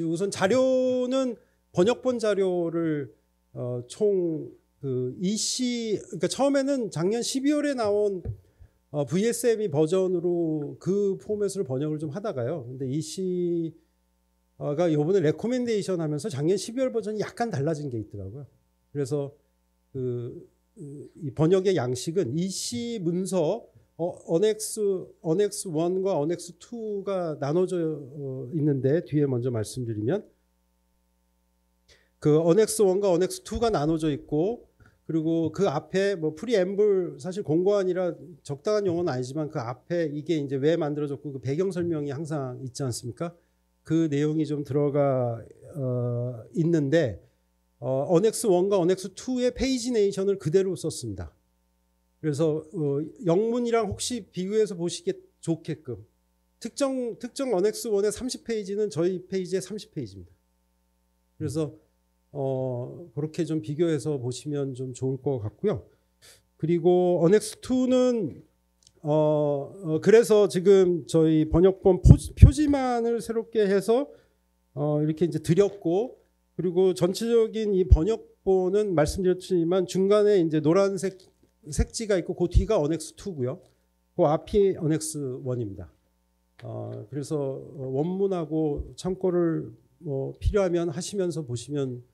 우선 자료는 번역본 자료를 총 그 EC 그러니까 처음에는 작년 12월에 나온 VSME 버전으로 그 포맷으로 번역을 좀 하다가요. 근데 EC가 이번에 레코멘데이션 하면서 작년 12월 버전이 약간 달라진 게 있더라고요. 그래서 이 번역의 양식은 EC 문서 어넥스 1과 어넥스 2가 나눠져 있는데 뒤에 먼저 말씀드리면 그 어넥스 1과 어넥스 2가 나눠져 있고 그리고 그 앞에 뭐 프리앰블 사실 공고안이라 적당한 용어는 아니지만 그 앞에 이게 이제 왜 만들어졌고 그 배경 설명이 항상 있지 않습니까? 그 내용이 좀 들어가 있는데 어넥스 1과 어넥스 2의 페이지네이션을 그대로 썼습니다. 그래서 영문이랑 혹시 비교해서 보시기 좋게끔 특정 어넥스 1의 30페이지는 저희 페이지의 30페이지입니다. 그래서 그렇게 좀 비교해서 보시면 좀 좋을 것 같고요. 그리고 어넥스 2는 그래서 지금 저희 번역본 표지만을 새롭게 해서 이렇게 이제 드렸고 그리고 전체적인 이 번역본은 말씀드렸지만 중간에 이제 노란색 색지가 있고 그 뒤가 어넥스 2고요. 그 앞이 어넥스 1입니다. 그래서 원문하고 참고를 뭐 필요하면 하시면서 보시면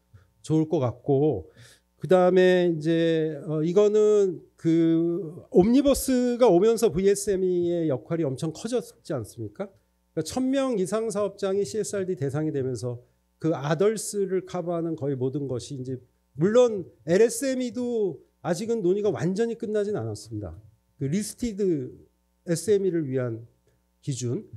좋을 것 같고 그 다음에 이제 이거는 그 옴니버스가 오면서 VSME의 역할이 엄청 커졌지 않습니까? 그러니까 1000명 이상 사업장이 CSRD 대상이 되면서 그 아덜스를 커버하는 거의 모든 것이 이제 물론 LSME도 아직은 논의가 완전히 끝나진 않았습니다. 그 리스티드 SME를 위한 기준.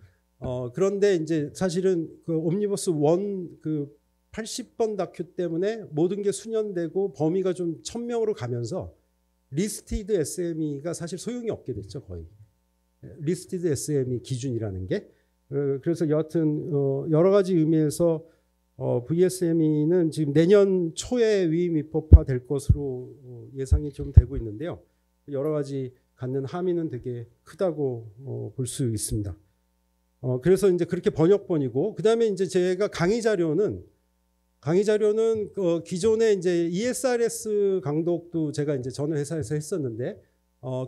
그런데 이제 사실은 그 옴니버스 1 그 80번 다큐 때문에 모든 게 수년되고 범위가 좀 1000명으로 가면서 리스티드 SME가 사실 소용이 없게 됐죠. 거의. 리스티드 SME 기준이라는 게. 그래서 여하튼 여러 가지 의미에서 VSME는 지금 내년 초에 위임 입법화될 것으로 예상이 좀 되고 있는데요. 여러 가지 갖는 함의는 되게 크다고 볼 수 있습니다. 그래서 이제 그렇게 번역본이고 그다음에 이제 제가 강의 자료는 기존에 이제 ESRS 강독도 제가 이제 전 회사에서 했었는데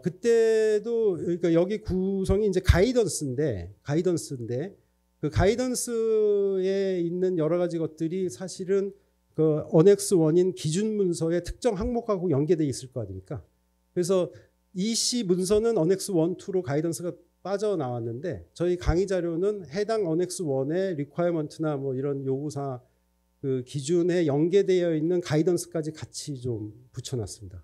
그때도 그러니까 여기 구성이 이제 가이던스인데 그 가이던스에 있는 여러 가지 것들이 사실은 그 어넥스 1인 기준 문서의 특정 항목하고 연계되어 있을 거 아닙니까? 그래서 EC 문서는 어넥스 1, 2로 가이던스가 빠져나왔는데 저희 강의 자료는 해당 어넥스 1의 리퀘어먼트나 뭐 이런 요구사 그 기준에 연계되어 있는 가이던스까지 같이 좀 붙여놨습니다.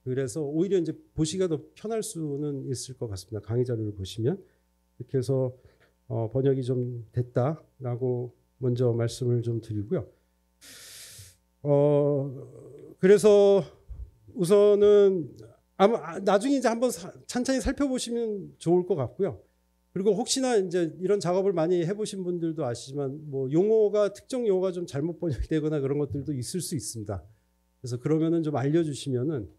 그래서 오히려 이제 보시기가 더 편할 수는 있을 것 같습니다. 강의 자료를 보시면 이렇게 해서 번역이 좀 됐다라고 먼저 말씀을 좀 드리고요. 그래서 우선은 아마 나중에 이제 한번 찬찬히 살펴보시면 좋을 것 같고요. 그리고 혹시나 이제 이런 작업을 많이 해보신 분들도 아시지만 뭐 특정 용어가 좀 잘못 번역이 되거나 그런 것들도 있을 수 있습니다. 그래서 그러면은 좀 알려주시면은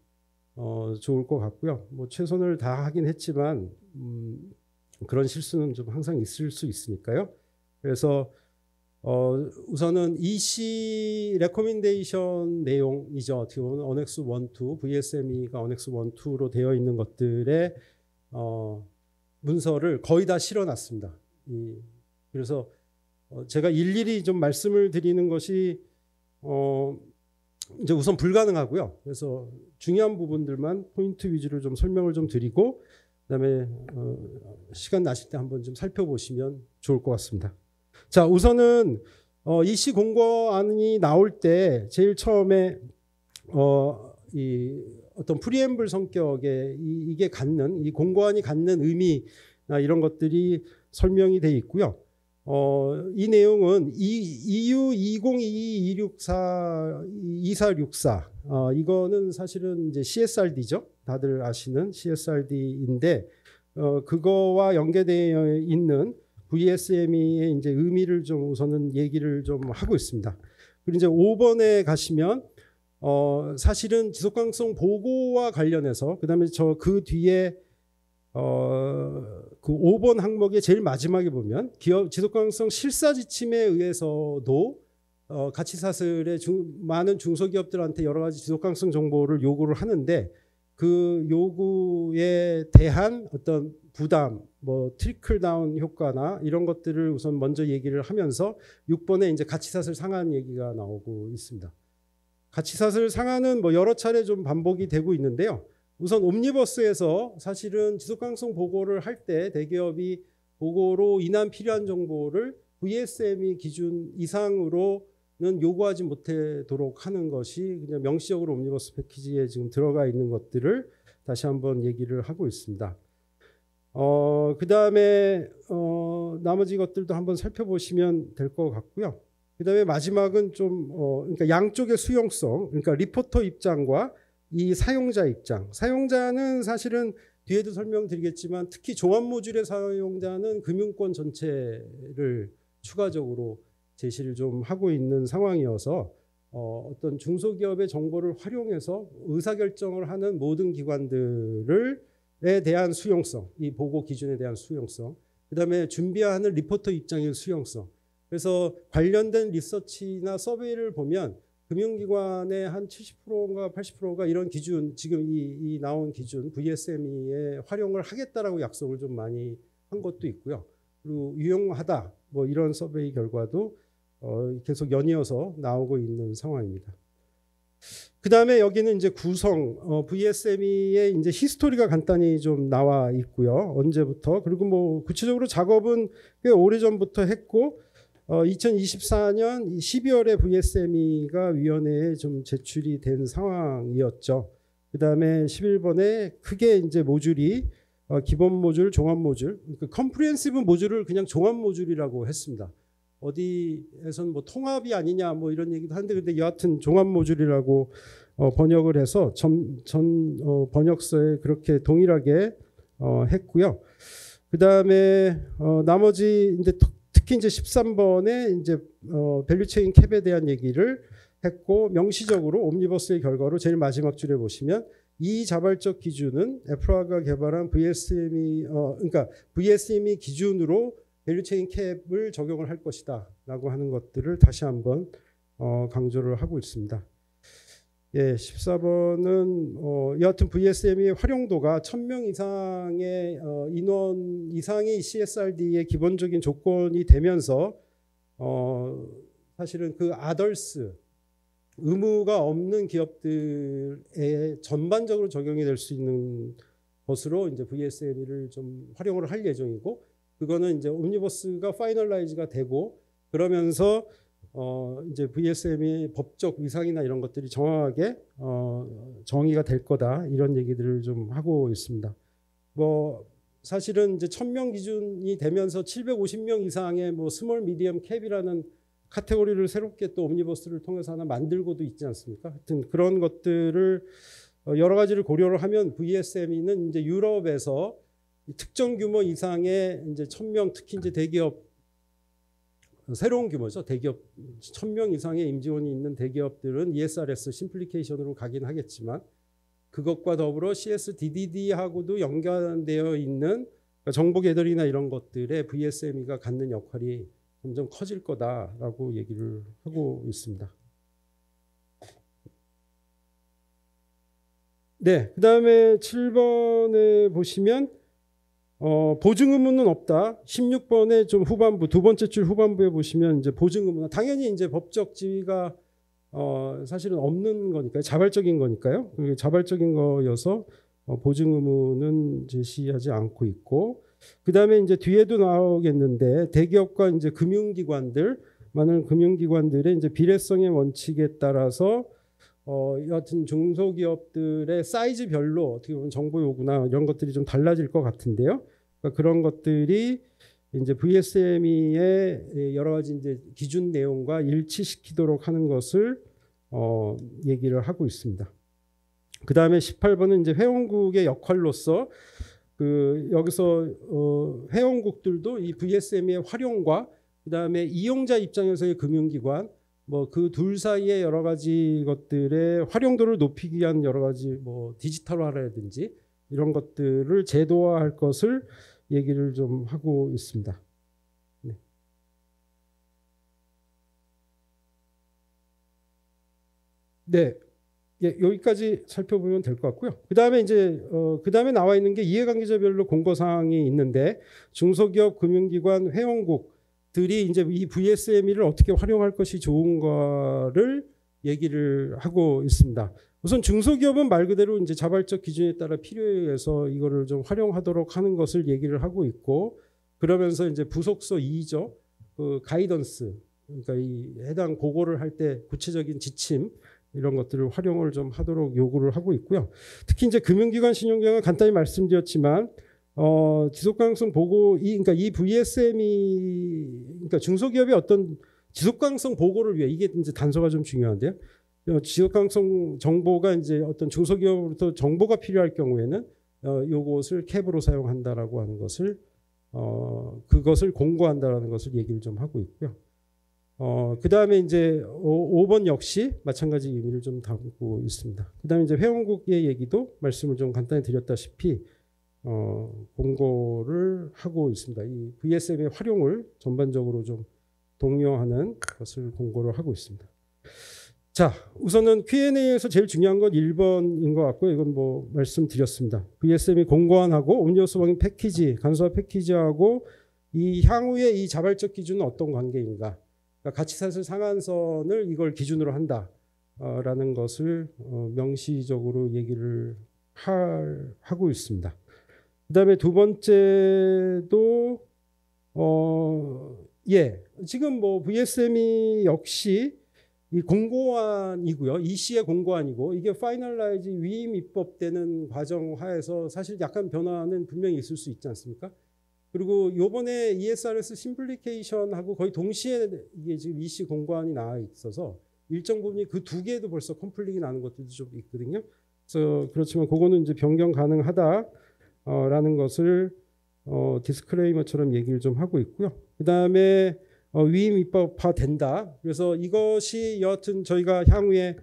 좋을 것 같고요. 뭐 최선을 다하긴 했지만 그런 실수는 좀 항상 있을 수 있으니까요. 그래서 우선은 EC 레코멘데이션 내용이죠. 어떻게 보면 어넥스 1, 2, VSME가 어넥스 1, 2로 되어 있는 것들의 문서를 거의 다 실어놨습니다. 그래서 제가 일일이 좀 말씀을 드리는 것이 이제 우선 불가능하고요. 그래서 중요한 부분들만 포인트 위주로 좀 설명을 좀 드리고 그다음에 시간 나실 때 한번 좀 살펴보시면 좋을 것 같습니다. 자, 우선은 EC 공고안이 나올 때 제일 처음에 이 어떤 프리앰블 성격의 이게 갖는 이 공고안이 갖는 의미나 이런 것들이 설명이 돼 있고요. 이 내용은 EU 2022-2464 이거는 사실은 이제 CSRD죠. 다들 아시는 CSRD인데 그거와 연계되어 있는 VSME의 이제 의미를 좀 우선은 얘기를 좀 하고 있습니다. 그리고 이제 5번에 가시면 사실은 지속가능성 보고와 관련해서 그다음에 그 뒤에 그 5번 항목의 제일 마지막에 보면 기업 지속 가능성 실사 지침에 의해서도 가치 사슬의 많은 중소기업들한테 여러 가지 지속 가능성 정보를 요구를 하는데 그 요구에 대한 어떤 부담, 뭐 트리클 다운 효과나 이런 것들을 우선 먼저 얘기를 하면서 6번에 이제 가치 사슬 상한 얘기가 나오고 있습니다. 가치 사슬 상한은 뭐 여러 차례 좀 반복이 되고 있는데요. 우선 옴니버스에서 사실은 지속 가능성 보고를 할 때 대기업이 보고로 인한 필요한 정보를 VSME 기준 이상으로는 요구하지 못하도록 하는 것이 그냥 명시적으로 옴니버스 패키지에 지금 들어가 있는 것들을 다시 한번 얘기를 하고 있습니다. 그 다음에 나머지 것들도 한번 살펴보시면 될 것 같고요. 그 다음에 마지막은 좀 그러니까 양쪽의 수용성, 그러니까 리포터 입장과 이 사용자 입장. 사용자는 사실은 뒤에도 설명드리겠지만 특히 종합 모듈의 사용자는 금융권 전체를 추가적으로 제시를 좀 하고 있는 상황이어서 어떤 중소기업의 정보를 활용해서 의사결정을 하는 모든 기관들에 대한 수용성, 이 보고 기준에 대한 수용성, 그 다음에 준비하는 리포터 입장의 수용성. 그래서 관련된 리서치나 서베이를 보면 금융기관의 한 70%인가 80%가 이런 기준, 지금 이 나온 기준 VSME에 활용을 하겠다라고 약속을 좀 많이 한 것도 있고요. 그리고 유용하다 뭐 이런 서베이 결과도 계속 연이어서 나오고 있는 상황입니다. 그 다음에 여기는 이제 구성 VSME의 이제 히스토리가 간단히 좀 나와 있고요. 언제부터 그리고 뭐 구체적으로 작업은 꽤 오래전부터 했고 2024년 12월에 VSME가 위원회에 좀 제출이 된 상황이었죠. 그 다음에 11번에 크게 이제 모듈이 기본 모듈, 종합 모듈, 그 컴프리hensive 모듈을 그냥 종합 모듈이라고 했습니다. 어디에선 뭐 통합이 아니냐 뭐 이런 얘기도 하는데 근데 여하튼 종합 모듈이라고 번역을 해서 전 번역서에 그렇게 동일하게 했고요. 그 다음에 나머지 이제 특히 이제 13번에 이제 밸류체인 캡에 대한 얘기를 했고 명시적으로 옴니버스의 결과로 제일 마지막 줄에 보시면 이 자발적 기준은 애플화가 개발한 그러니까 VSME 기준으로 밸류체인 캡을 적용을 할 것이다라고 하는 것들을 다시 한번 강조를 하고 있습니다. 예, 14번은 여하튼 VSME의 활용도가 1000명 이상의 인원 이상이 CSRD의 기본적인 조건이 되면서 사실은 그 아덜스 의무가 없는 기업들에 전반적으로 적용이 될 수 있는 것으로 이제 VSME를 좀 활용을 할 예정이고 그거는 이제 옴니버스가 파이널라이즈가 되고 그러면서 이제 VSM의 법적 위상이나 이런 것들이 정확하게 정의가 될 거다 이런 얘기들을 좀 하고 있습니다. 뭐 사실은 이제 1000명 기준이 되면서 750명 이상의 뭐 스몰 미디엄 캡이라는 카테고리를 새롭게 또 옴니버스를 통해서 하나 만들고도 있지 않습니까? 하여튼 그런 것들을 여러 가지를 고려를 하면 VSME는 이제 유럽에서 특정 규모 이상의 이제 1000명 특히 이제 대기업 새로운 규모죠. 대기업 1000명 이상의 임직원이 있는 대기업들은 ESRS 심플리케이션으로 가긴 하겠지만 그것과 더불어 CSDDD하고도 연관되어 있는 정보 계덜이나 이런 것들에 VSME가 갖는 역할이 점점 커질 거다라고 얘기를 하고 있습니다. 네, 그 다음에 7번에 보시면 보증 의무는 없다. 16번에 좀 후반부 두 번째 줄 후반부에 보시면 이제 보증 의무 당연히 이제 법적 지위가 사실은 없는 거니까요. 자발적인 거니까요. 자발적인 거여서 보증 의무는 제시하지 않고 있고 그 다음에 이제 뒤에도 나오겠는데 대기업과 이제 금융기관들 많은 금융기관들의 이제 비례성의 원칙에 따라서 여하튼 중소기업들의 사이즈별로 어떻게 보면 정보 요구나 이런 것들이 좀 달라질 것 같은데요. 그러니까 그런 것들이 이제 VSME의 여러 가지 이제 기준 내용과 일치시키도록 하는 것을 얘기를 하고 있습니다. 그 다음에 18번은 이제 회원국의 역할로서 여기서 회원국들도 이 VSME의 활용과 그 다음에 이용자 입장에서의 금융기관 뭐 그 둘 사이의 여러 가지 것들의 활용도를 높이기 위한 여러 가지 뭐 디지털화라든지 이런 것들을 제도화할 것을 얘기를 좀 하고 있습니다. 네. 네. 예, 여기까지 살펴보면 될 것 같고요. 그다음에 이제 그다음에 나와 있는 게 이해관계자별로 공고 사항이 있는데 중소기업 금융기관 회원국들이 이제 이 VSME를 어떻게 활용할 것이 좋은가를 얘기를 하고 있습니다. 우선 중소기업은 말 그대로 이제 자발적 기준에 따라 필요에 의해서 이거를 좀 활용하도록 하는 것을 얘기를 하고 있고, 그러면서 이제 부속서 2조 그 가이던스, 그러니까 이 해당 보고를 할 때 구체적인 지침 이런 것들을 활용을 좀 하도록 요구를 하고 있고요. 특히 이제 금융기관 신용경은 간단히 말씀드렸지만 지속가능성 보고 그러니까 이 VSME 그러니까 중소기업의 어떤 지속가능성 보고를 위해, 이게 이제 단서가 좀 중요한데요. 지속가능성 정보가 이제 어떤 중소기업으로부터 정보가 필요할 경우에는 요것을 캡으로 사용한다라고 하는 것을 그것을 공고한다라는 것을 얘기를 좀 하고 있고요. 그다음에 이제 5번 역시 마찬가지 의미를 좀 담고 있습니다. 그다음에 이제 회원국의 얘기도 말씀을 좀 간단히 드렸다시피 공고를 하고 있습니다. 이 VSM의 활용을 전반적으로 좀 독려하는 것을 공고를 하고 있습니다. 자, 우선은 Q&A에서 제일 중요한 건 1번인 것 같고요. 이건 뭐 말씀드렸습니다. VSM이 공고안하고 음료수 방역 패키지, 간소화 패키지하고 이 향후의 이 자발적 기준은 어떤 관계인가? 그러니까 가치사슬 상한선을 이걸 기준으로 한다라는 것을 명시적으로 얘기를 하고 있습니다. 그다음에 두 번째도 지금 뭐 VSM이 역시 이 공고안이고요. EC의 공고안이고 이게 파이널라이즈 위임 입법되는 과정 하에서 사실 약간 변화는 분명히 있을 수 있지 않습니까? 그리고 요번에 ESRS 심플리케이션하고 거의 동시에 이게 지금 EC 공고안이 나와 있어서 일정 부분이 그 두 개도 벌써 컴플릭이 나는 것들도 좀 있거든요. 그래서 그렇지만 그거는 이제 변경 가능하다라는 것을 디스클레이머처럼 얘기를 좀 하고 있고요. 그다음에 위임 입법화 된다. 그래서 이것이 여하튼 저희가 향후에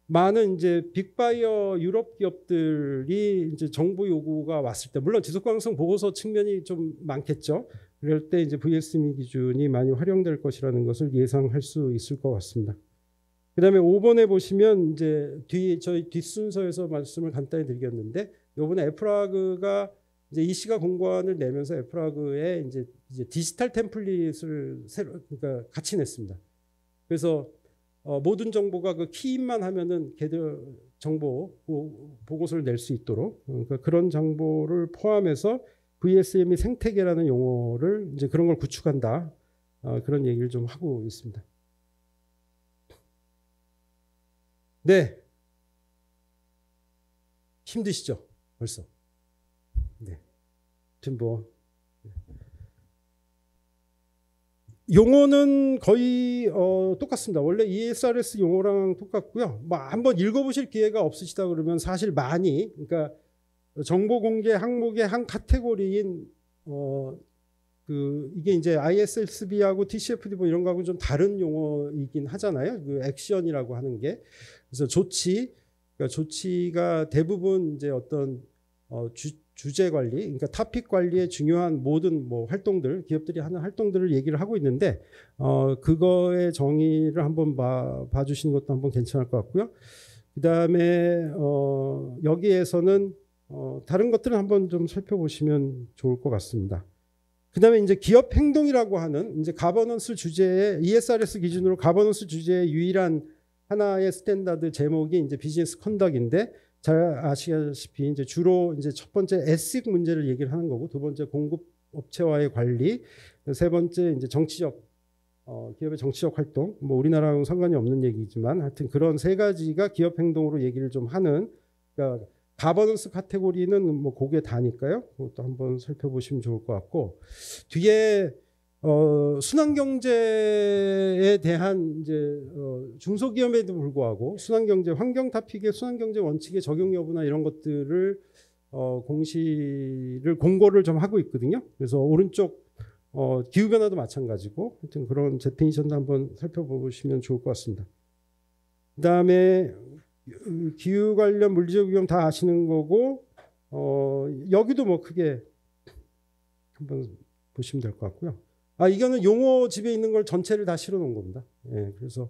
많은 이제 빅바이어 유럽 기업들이 이제 정보 요구가 왔을 때, 물론 지속가능성 보고서 측면이 좀 많겠죠. 그럴 때 이제 VSME 기준이 많이 활용될 것이라는 것을 예상할 수 있을 것 같습니다. 그다음에 5번에 보시면 이제 저희 뒷순서에서 말씀을 간단히 드리겠는데, 이번에 에프라그가 이제 EC가 공고안을 내면서 에프라그에 이제 디지털 템플릿을 그러니까 같이 냈습니다. 그래서 모든 정보가 그 키인만 하면은 걔들 정보 보고서를 낼 수 있도록, 그러니까 그런 정보를 포함해서 VSM이 생태계라는 용어를 이제 그런 걸 구축한다, 그런 얘기를 좀 하고 있습니다. 네, 힘드시죠 벌써? 네, 지금 뭐 용어는 거의 똑같습니다. 원래 ESRS 용어랑 똑같고요. 뭐 한번 읽어보실 기회가 없으시다 그러면 사실 많이, 그러니까 정보 공개 항목의 한 카테고리인 이게 이제 ISSB하고 TCFD 뭐 이런 거하고 좀 다른 용어이긴 하잖아요. 그 액션이라고 하는 게. 그래서 그러니까 조치가 대부분 이제 어떤 주제 관리, 그러니까 토픽 관리에 중요한 모든 뭐 활동들, 기업들이 하는 활동들을 얘기를 하고 있는데, 그거의 정의를 한번 봐주시는 것도 한번 괜찮을 것 같고요. 그 다음에 여기에서는 다른 것들은 한번 좀 살펴보시면 좋을 것 같습니다. 그 다음에 이제 기업 행동이라고 하는 이제 가버넌스 주제의 ESRS 기준으로 가버넌스 주제의 유일한 하나의 스탠다드 제목이 이제 비즈니스 컨덕인데, 잘 아시다시피 이제 주로 이제 첫 번째 에식 문제를 얘기를 하는 거고, 두 번째 공급 업체와의 관리, 세 번째 이제 정치적 기업의 정치적 활동, 뭐 우리나라하고는 상관이 없는 얘기지만 하여튼 그런 세 가지가 기업 행동으로 얘기를 좀 하는, 그러니까 가버넌스 카테고리는 뭐 그게 다니까요. 그것도 한번 살펴보시면 좋을 것 같고, 뒤에 순환경제에 대한 이제 중소기업에도 불구하고 순환경제 환경 토픽의 순환경제 원칙의 적용 여부나 이런 것들을 공고를 좀 하고 있거든요. 그래서 오른쪽 기후변화도 마찬가지고 하여튼 그런 데피니션도 한번 살펴보시면 좋을 것 같습니다. 그다음에 기후 관련 물리적 위험 다 아시는 거고 여기도 뭐 크게 한번 보시면 될 것 같고요. 이거는 용어 집에 있는 걸 전체를 다 실어 놓은 겁니다. 예, 그래서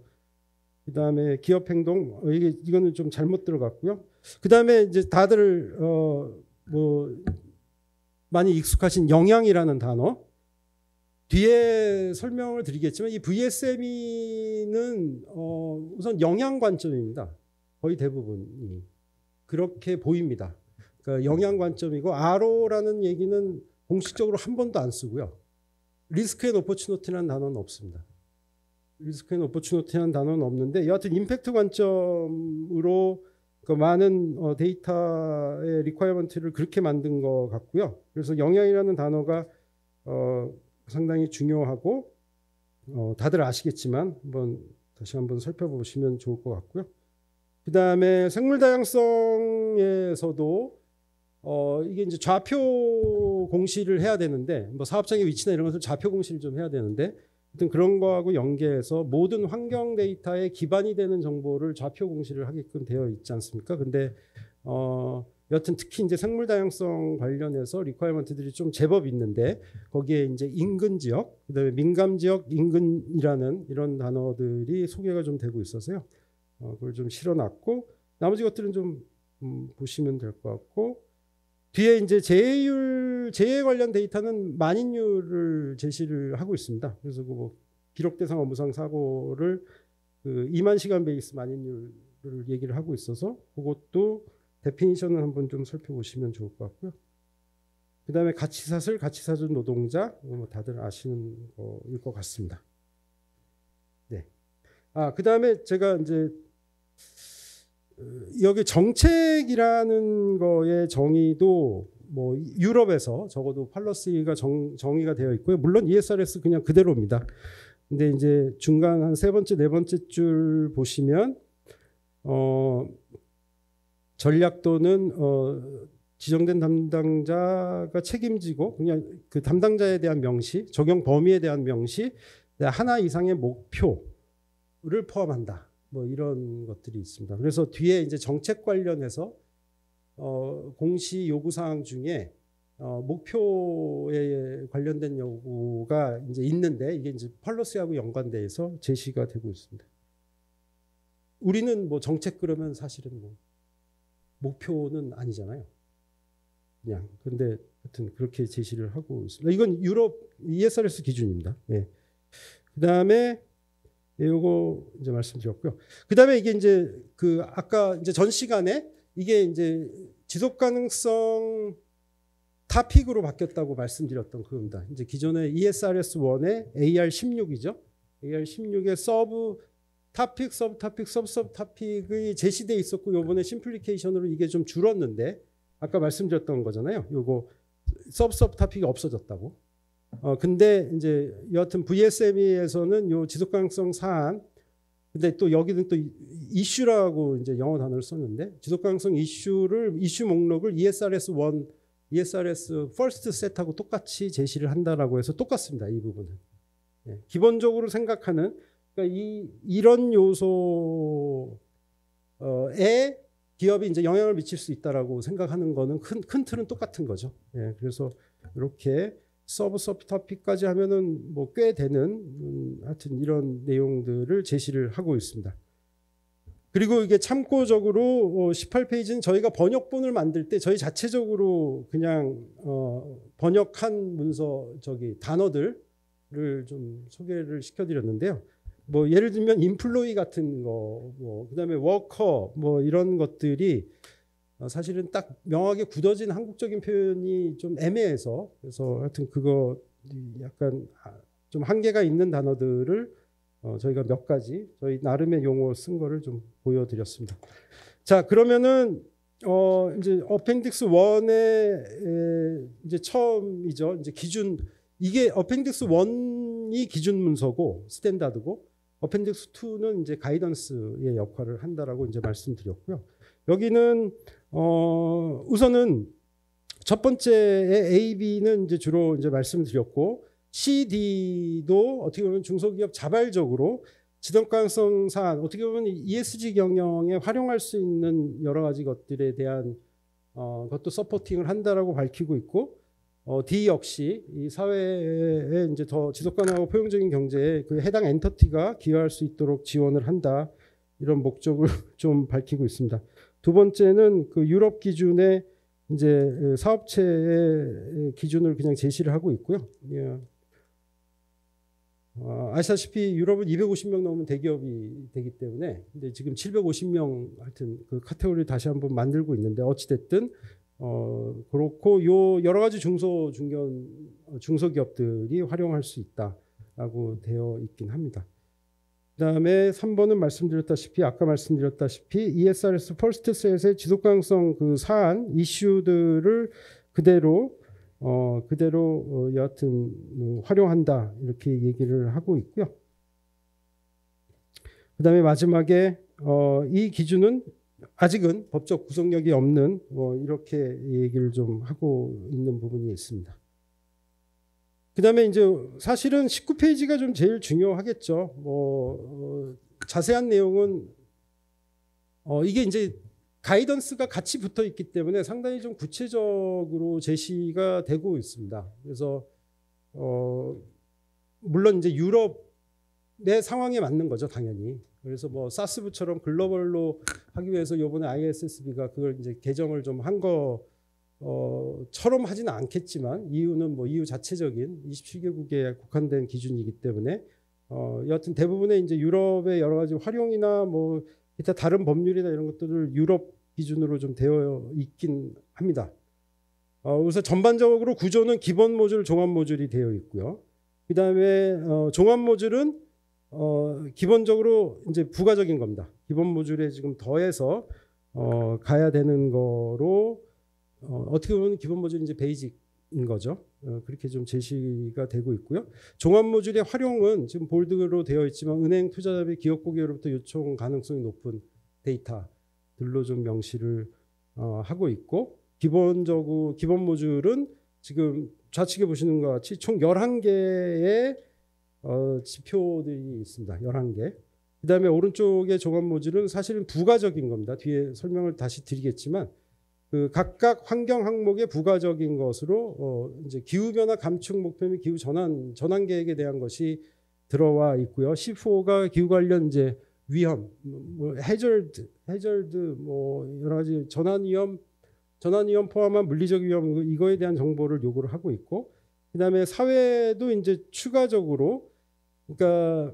그다음에 기업 행동 이거는 좀 잘못 들어갔고요. 그다음에 이제 다들 뭐 많이 익숙하신 영양이라는 단어 뒤에 설명을 드리겠지만 이 VSME는 우선 영양 관점입니다. 거의 대부분이 그렇게 보입니다. 그러니까 영양 관점이고 RO라는 얘기는 공식적으로 한 번도 안 쓰고요. 리스크 앤 오퍼추니티라는 단어는 없습니다. 리스크 앤 오퍼추니티라는 단어는 없는데 여하튼 임팩트 관점으로 그 많은 데이터의 리퀘어먼트를 그렇게 만든 것 같고요. 그래서 영양이라는 단어가 상당히 중요하고 다들 아시겠지만 다시 한번 살펴보시면 좋을 것 같고요. 그 다음에 생물 다양성에서도 이게 이제 좌표 공시를 해야 되는데 뭐 사업장의 위치나 이런 것을 좌표 공시를 좀 해야 되는데 하여튼 그런 거하고 연계해서 모든 환경 데이터에 기반이 되는 정보를 좌표 공시를 하게끔 되어 있지 않습니까? 근데 여튼 특히 이제 생물 다양성 관련해서 리퀘어먼트들이 좀 제법 있는데 거기에 이제 인근 지역, 그다음에 민감 지역, 인근이라는 이런 단어들이 소개가 좀 되고 있어서요. 그걸 좀 실어놨고 나머지 것들은 좀 보시면 될 것 같고 뒤에 이제 재해 관련 데이터는 만인율을 제시를 하고 있습니다. 그래서 뭐 기록 대상 업무상 사고를 그 2만 시간 베이스 만인율을 얘기를 하고 있어서 그것도 데피니션을 한번 좀 살펴보시면 좋을 것 같고요. 그다음에 가치사슬, 가치사준 노동자 뭐 다들 아시는 거일 것 같습니다. 네. 그다음에 제가 이제 여기 정책이라는 거의 정의도 뭐 유럽에서 적어도 팔러시가 정의가 되어 있고요. 물론 ESRS 그냥 그대로입니다. 근데 이제 중간 한 세 번째, 네 번째 줄 보시면 전략 또는 지정된 담당자가 책임지고 그냥 그 담당자에 대한 명시, 적용 범위에 대한 명시, 하나 이상의 목표를 포함한다. 뭐 이런 것들이 있습니다. 그래서 뒤에 이제 정책 관련해서 공시 요구 사항 중에 목표에 관련된 요구가 이제 있는데 이게 이제 펄러시하고 연관돼서 제시가 되고 있습니다. 우리는 뭐 정책 그러면 사실은 뭐 목표는 아니잖아요. 그냥 근데 하여튼 그렇게 제시를 하고 있습니다. 이건 유럽 ESRS 기준입니다. 예. 그다음에 요거 이제 말씀드렸고요. 그다음에 이게 이제 그 아까 이제 전 시간에 이게 이제 지속 가능성 타픽으로 바뀌었다고 말씀드렸던 그겁니다. 이제 기존의 ESRS1의 AR16이죠. AR16의 서브 타픽, 서브 타픽, 서브 타픽이 제시돼 있었고 요번에 심플리케이션으로 이게 좀 줄었는데 아까 말씀드렸던 거잖아요. 요거 서브 타픽이 없어졌다고. 근데 이제 여하튼 VSME에서는 요 지속 가능성 사안 근데 또 여기는 또 이슈라고 이제 영어 단어를 썼는데 지속 가능성 이슈 목록을 ESRS1, ESRS 퍼스트 셋하고 똑같이 제시를 한다라고 해서 똑같습니다. 이 부분은. 예, 기본적으로 생각하는 그러니까 이런 요소에 기업이 이제 영향을 미칠 수 있다라고 생각하는 거는 큰 틀은 똑같은 거죠. 예, 그래서 이렇게 서브 토픽까지 하면은 뭐 꽤 되는 하여튼 이런 내용들을 제시를 하고 있습니다. 그리고 이게 참고적으로 18페이지는 저희가 번역본을 만들 때 저희 자체적으로 그냥 번역한 문서 단어들을 좀 소개를 시켜드렸는데요. 뭐 예를 들면 인플로이 같은 거, 뭐 그다음에 워커 뭐 이런 것들이 사실은 딱 명확하게 굳어진 한국적인 표현이 좀 애매해서 그래서 하여튼 그거 약간 좀 한계가 있는 단어들을 저희가 몇 가지 저희 나름의 용어 쓴 거를 좀 보여드렸습니다. 자 그러면은 이제 어펜딕스 1의 이제 처음이죠. 이제 기준 이게 어펜딕스 1이 기준 문서고 스탠다드고 어펜딕스 2는 이제 가이던스의 역할을 한다라고 이제 말씀드렸고요. 여기는 우선은 첫 번째의 A, B는 이제 주로 이제 말씀드렸고 C, D도 어떻게 보면 중소기업 자발적으로 지속 가능성 사안 어떻게 보면 ESG 경영에 활용할 수 있는 여러 가지 것들에 대한 것도 서포팅을 한다라고 밝히고 있고 D 역시 이 사회에 이제 더 지속 가능하고 포용적인 경제에 그 해당 엔터티가 기여할 수 있도록 지원을 한다 이런 목적을 좀 밝히고 있습니다. 두 번째는 그 유럽 기준의 이제 사업체의 기준을 그냥 제시를 하고 있고요. 예. 아시다시피 유럽은 250명 넘으면 대기업이 되기 때문에 근데 지금 750명 하여튼 그 카테고리를 다시 한번 만들고 있는데 어찌 됐든 그렇고 요 여러 가지 중소기업들이 활용할 수 있다라고 되어 있긴 합니다. 그다음에 3번은 아까 말씀드렸다시피 ESRS 퍼스트셋의 지속 가능성 그 사안 이슈들을 그대로 여하튼 활용한다 이렇게 얘기를 하고 있고요. 그다음에 마지막에 이 기준은 아직은 법적 구속력이 없는 이렇게 얘기를 좀 하고 있는 부분이 있습니다. 그다음에 이제 사실은 19페이지가 좀 제일 중요하겠죠. 자세한 내용은 이게 이제 가이던스가 같이 붙어 있기 때문에 상당히 좀 구체적으로 제시가 되고 있습니다. 그래서 물론 이제 유럽의 상황에 맞는 거죠, 당연히. 그래서 뭐 사스부처럼 글로벌로 하기 위해서 이번에 ISSB가 그걸 이제 개정을 좀 한 것처럼 하지는 않겠지만 이유는 뭐 EU 자체적인 27개국에 국한된 기준이기 때문에 여하튼 대부분의 이제 유럽의 여러 가지 활용이나 뭐 기타 다른 법률이나 이런 것들을 유럽 기준으로 좀 되어 있긴 합니다. 그래서 전반적으로 구조는 기본 모듈, 종합 모듈이 되어 있고요. 그 다음에 종합 모듈은 기본적으로 이제 부가적인 겁니다. 기본 모듈에 지금 더해서 가야 되는 거로 어떻게 보면 기본 모듈이 이제 베이직인 거죠. 그렇게 좀 제시가 되고 있고요. 종합 모듈의 활용은 지금 볼드로 되어 있지만 은행, 투자자비, 기업 고객으로부터 요청 가능성이 높은 데이터들로 좀 명시를 하고 있고 기본 모듈은 지금 좌측에 보시는 것 같이 총 11개의 지표들이 있습니다. 11개. 그 다음에 오른쪽의 종합 모듈은 사실은 부가적인 겁니다. 뒤에 설명을 다시 드리겠지만 그 각각 환경 항목의 부가적인 것으로 이제 기후 변화 감축 목표 및 기후 전환 계획에 대한 것이 들어와 있고요. C4가 기후 관련 이제 위험, 뭐 해저드 뭐 여러 가지 전환 위험 포함한 물리적 위험 이거에 대한 정보를 요구를 하고 있고 그다음에 사회도 이제 추가적으로 그러니까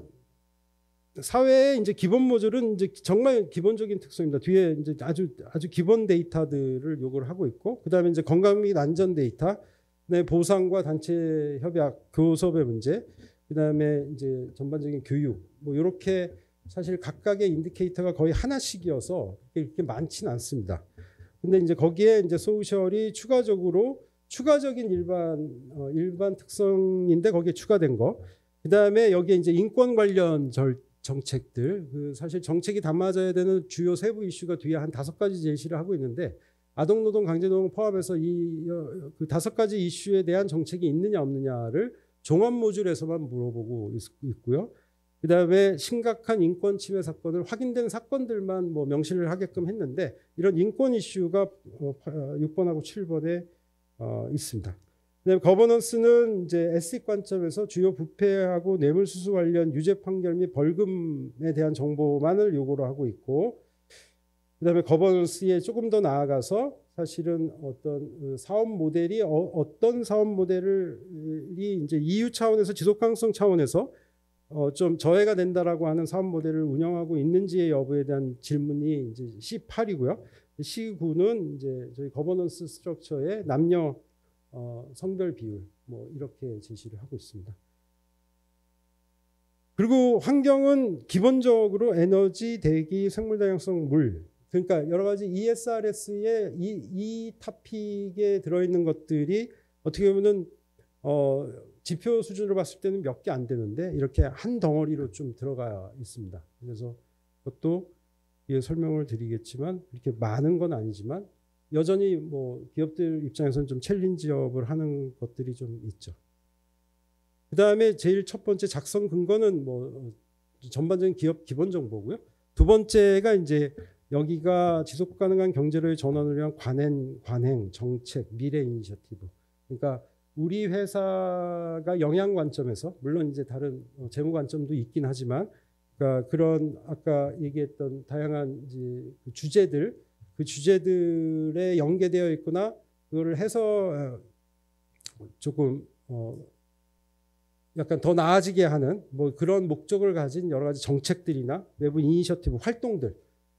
사회의 이제 기본 모듈은 이제 정말 기본적인 특성입니다. 뒤에 이제 아주 기본 데이터들을 요구를 하고 있고, 그다음에 이제 건강 및 안전 데이터, 그다음에 보상과 단체 협약, 교섭의 문제, 그다음에 이제 전반적인 교육, 뭐 이렇게 사실 각각의 인디케이터가 거의 하나씩이어서 이렇게 많지는 않습니다. 근데 이제 거기에 이제 소셜이 추가적인 일반 특성인데 거기에 추가된 거. 그다음에 여기에 이제 인권 관련 정책들, 그 사실 정책이 담아져야 되는 주요 세부 이슈가 뒤에 한 5가지 제시를 하고 있는데 아동노동, 강제노동 포함해서 그 5가지 이슈에 대한 정책이 있느냐 없느냐를 종합 모듈에서만 물어보고 있고요. 그다음에 심각한 인권 침해 사건을 확인된 사건들만 뭐 명시를 하게끔 했는데 이런 인권 이슈가 6번하고 7번에 있습니다. 그다음에 거버넌스는 이제 에식 관점에서 주요 부패하고 뇌물수수 관련 유죄 판결 및 벌금에 대한 정보만을 요구를 하고 있고, 그다음에 거버넌스에 조금 더 나아가서 사실은 어떤 사업 모델이 어떤 사업 모델이 이제 EU 차원에서 지속 가능성 차원에서 좀 저해가 된다라고 하는 사업 모델을 운영하고 있는지의 여부에 대한 질문이 이제 C8이고요. C9는 이제 저희 거버넌스 스트럭처의 남녀 성별 비율 뭐 이렇게 제시를 하고 있습니다. 그리고 환경은 기본적으로 에너지, 대기, 생물 다양성, 물, 그러니까 여러 가지 ESRS의 이 토픽에 들어있는 것들이 어떻게 보면 지표 수준으로 봤을 때는 몇 개 안 되는데 이렇게 한 덩어리로 좀 들어가 있습니다. 그래서 그것도 뒤에 설명을 드리겠지만 이렇게 많은 건 아니지만 여전히 뭐 기업들 입장에서는 좀 챌린지업을 하는 것들이 좀 있죠. 그 다음에 제일 첫 번째 작성 근거는 뭐 전반적인 기업 기본 정보고요. 두 번째가 이제 여기가 지속 가능한 경제로의 전환을 위한 관행, 정책, 미래 이니셔티브. 그러니까 우리 회사가 영양 관점에서 물론 이제 다른 재무 관점도 있긴 하지만 그러니까 그런 아까 얘기했던 다양한 이제 주제들 그 주제들에 연계되어 있거나 그거를 해서 조금 약간 더 나아지게 하는 뭐 그런 목적을 가진 여러 가지 정책들이나 외부 이니셔티브 활동들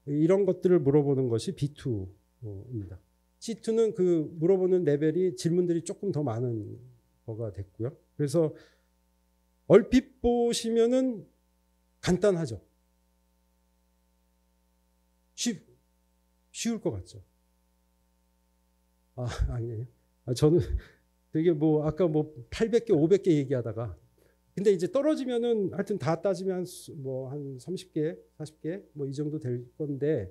이런 것들을 물어보는 것이 B2입니다. C2는 그 물어보는 레벨이 질문들이 조금 더 많은 거가 됐고요. 그래서 얼핏 보시면은 간단하죠. 쉬울 것 같죠. 아니에요. 저는 되게 뭐 아까 뭐 800개, 500개 얘기하다가 근데 이제 떨어지면은 하여튼 다 따지면 한 30개, 40개 뭐 이 정도 될 건데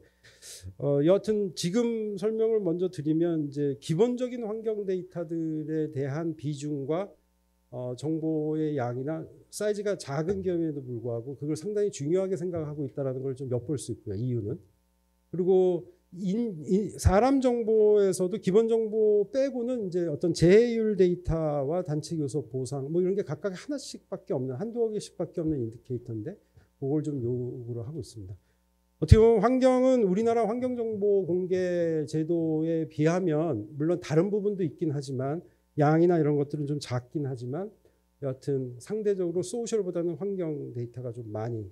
여하튼 지금 설명을 먼저 드리면 이제 기본적인 환경 데이터들에 대한 비중과 정보의 양이나 사이즈가 작은 경우에도 불구하고 그걸 상당히 중요하게 생각하고 있다는 걸 좀 엿볼 수 있고요. 이유는. 그리고 사람 정보에서도 기본 정보 빼고는 이제 어떤 재해율 데이터와 단체 교섭 보상 뭐 이런 게 각각 하나씩밖에 없는 한두 개씩밖에 없는 인디케이터인데 그걸 좀 요구를 하고 있습니다. 어떻게 보면 환경은 우리나라 환경정보 공개 제도에 비하면 물론 다른 부분도 있긴 하지만 양이나 이런 것들은 좀 작긴 하지만 여하튼 상대적으로 소셜보다는 환경 데이터가 좀 많이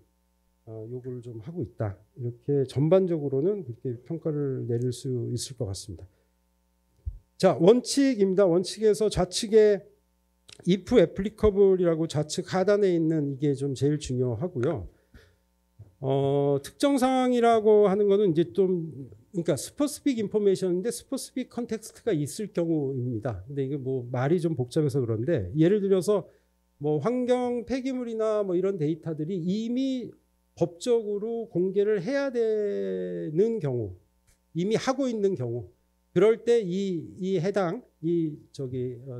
요구를 좀 하고 있다. 이렇게 전반적으로는 그렇게 평가를 내릴 수 있을 것 같습니다. 자, 원칙입니다. 원칙에서 좌측에 if applicable이라고 좌측 하단에 있는 이게 좀 제일 중요하고요. 특정 상황이라고 하는 거는 이제 좀 그러니까 specific information인데 specific context가 있을 경우입니다. 근데 이게 뭐 말이 좀 복잡해서 그런데 예를 들어서 뭐 환경 폐기물이나 뭐 이런 데이터들이 이미 법적으로 공개를 해야 되는 경우, 이미 하고 있는 경우, 그럴 때 이 해당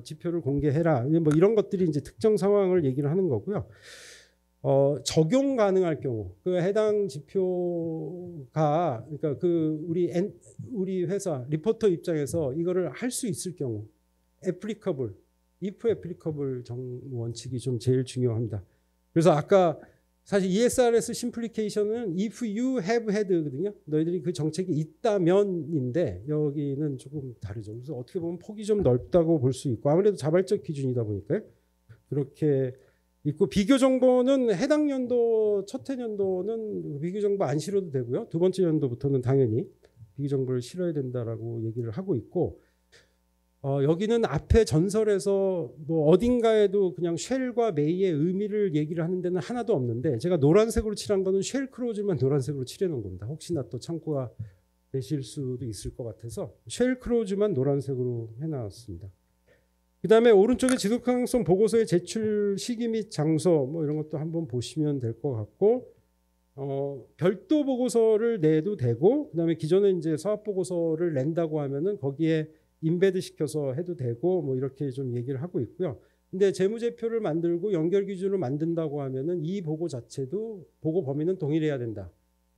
지표를 공개해라. 뭐 이런 것들이 이제 특정 상황을 얘기를 하는 거고요. 적용 가능할 경우, 그 해당 지표가 그러니까 그 우리 회사 리포터 입장에서 이거를 할 수 있을 경우, applicable, if applicable 원칙이 좀 제일 중요합니다. 그래서 아까 사실 ESRS 심플리케이션은 if you have had거든요. 너희들이 그 정책이 있다면인데 여기는 조금 다르죠. 그래서 어떻게 보면 폭이 좀 넓다고 볼 수 있고 아무래도 자발적 기준이다 보니까요. 그렇게 있고 비교 정보는 해당 연도 첫 해년도는 비교 정보 안 실어도 되고요. 두 번째 연도부터는 당연히 비교 정보를 실어야 된다라고 얘기를 하고 있고 여기는 앞에 전설에서 뭐 어딘가에도 그냥 쉘과 메이의 의미를 얘기를 하는 데는 하나도 없는데 제가 노란색으로 칠한 거는 쉘 크로즈만 노란색으로 칠해놓은 겁니다. 혹시나 또 참고가 되실 수도 있을 것 같아서 쉘 크로즈만 노란색으로 해놨습니다. 그 다음에 오른쪽에 지속 가능성 보고서의 제출 시기 및 장소 뭐 이런 것도 한번 보시면 될 것 같고 별도 보고서를 내도 되고 그 다음에 기존에 이제 사업 보고서를 낸다고 하면은 거기에 인베드 시켜서 해도 되고 뭐 이렇게 좀 얘기를 하고 있고요. 근데 재무제표를 만들고 연결 기준을 만든다고 하면은 이 보고 자체도 보고 범위는 동일해야 된다.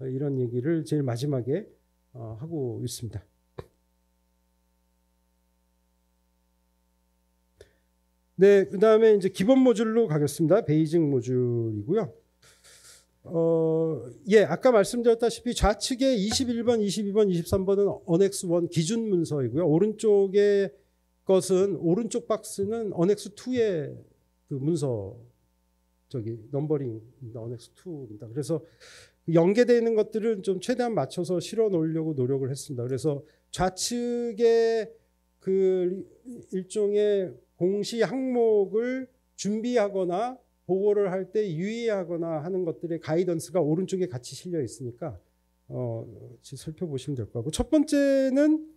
이런 얘기를 제일 마지막에 하고 있습니다. 네, 그다음에 이제 기본 모듈로 가겠습니다. 베이직 모듈이고요. 아까 말씀드렸다시피 좌측에 21번, 22번, 23번은 어넥스 1 기준 문서이고요. 오른쪽의 것은 오른쪽 박스는 어넥스 2의 그 문서 넘버링 어넥스 2입니다. 그래서 연계되어 있는 것들을 좀 최대한 맞춰서 실어 놓으려고 노력을 했습니다. 그래서 좌측에 그 일종의 공시 항목을 준비하거나 보고를 할 때 유의하거나 하는 것들의 가이던스가 오른쪽에 같이 실려 있으니까 살펴보시면 될 것 같고 첫 번째는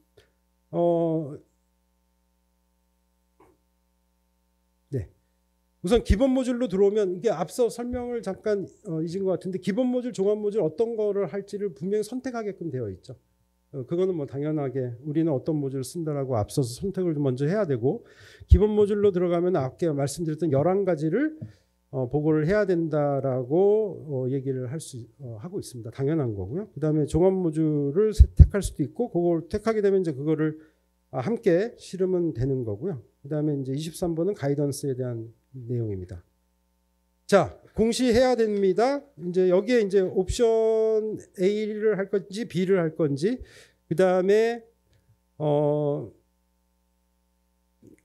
우선 기본 모듈로 들어오면 이게 앞서 설명을 잠깐 잊은 것 같은데 기본 모듈, 종합 모듈 어떤 거를 할지를 분명히 선택하게끔 되어 있죠. 그거는 뭐 당연하게 우리는 어떤 모듈을 쓴다라고 앞서서 선택을 먼저 해야 되고 기본 모듈로 들어가면 아까 말씀드렸던 11가지를 보고를 해야 된다라고 얘기를 하고 있습니다. 당연한 거고요. 그다음에 종합 모듈을 택할 수도 있고 그걸 택하게 되면 이제 그거를 함께 실으면 되는 거고요. 그다음에 이제 23번은 가이던스에 대한 내용입니다. 자, 공시해야 됩니다. 이제 여기에 이제 옵션 A를 할 건지 B를 할 건지, 그다음에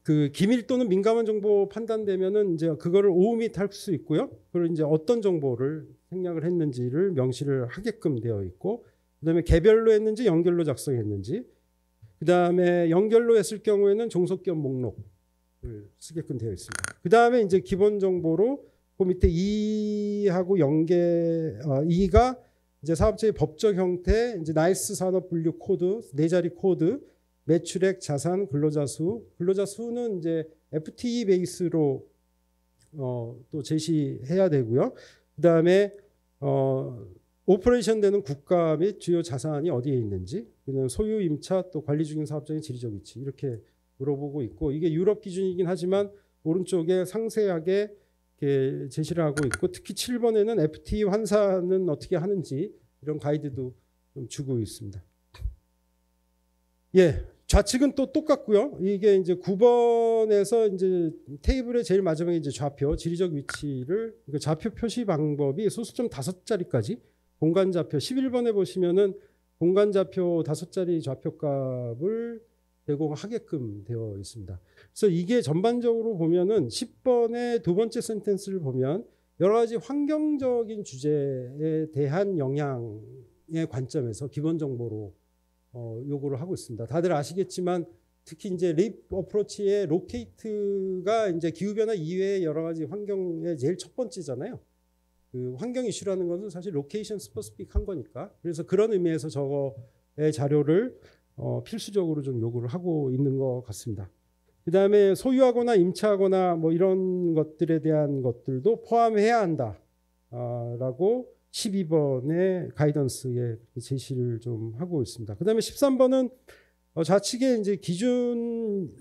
그 기밀 또는 민감한 정보 판단되면은 이제 그거를 오밋 할 수 있고요. 그리고 이제 어떤 정보를 생략을 했는지를 명시를 하게끔 되어 있고, 그다음에 개별로 했는지 연결로 작성했는지, 그다음에 연결로 했을 경우에는 종속기업 목록을 쓰게끔 되어 있습니다. 그다음에 이제 기본 정보로 그 밑에 2하고 연계 2가 이제 사업체의 법적 형태, 이제 나이스 산업 분류 코드, 4자리 코드, 매출액, 자산, 근로자 수. 근로자 수는 이제 FTE 베이스로 또 제시해야 되고요. 그다음에 오퍼레이션 되는 국가 및 주요 자산이 어디에 있는지, 그냥 소유, 임차, 또 관리 중인 사업장의 지리적 위치 이렇게 물어보고 있고, 이게 유럽 기준이긴 하지만 오른쪽에 상세하게 이렇게 제시를 하고 있고, 특히 7번에는 FTE 환산은 어떻게 하는지 이런 가이드도 좀 주고 있습니다. 예, 좌측은 또 똑같고요. 이게 이제 9번에서 이제 테이블의 제일 마지막에 이제 좌표, 지리적 위치를, 그러니까 좌표 표시 방법이 소수점 5자리까지, 공간 좌표 11번에 보시면은 공간 좌표 5자리 좌표값을 제공하게끔 되어 있습니다. 그래서 이게 전반적으로 보면은 10번의 두 번째 센텐스를 보면 여러 가지 환경적인 주제에 대한 영향의 관점에서 기본 정보로 요구를 하고 있습니다. 다들 아시겠지만 특히 이제 립 어프로치의 로케이트가 이제 기후변화 이외의 여러 가지 환경의 제일 첫 번째잖아요. 그 환경 이슈라는 것은 사실 로케이션 스페시픽한 거니까. 그래서 그런 의미에서 저거의 자료를 필수적으로 좀 요구를 하고 있는 것 같습니다. 그 다음에 소유하거나 임차하거나 뭐 이런 것들에 대한 것들도 포함해야 한다 라고 12번의 가이던스에 제시를 좀 하고 있습니다. 그 다음에 13번은 좌측에 이제 기준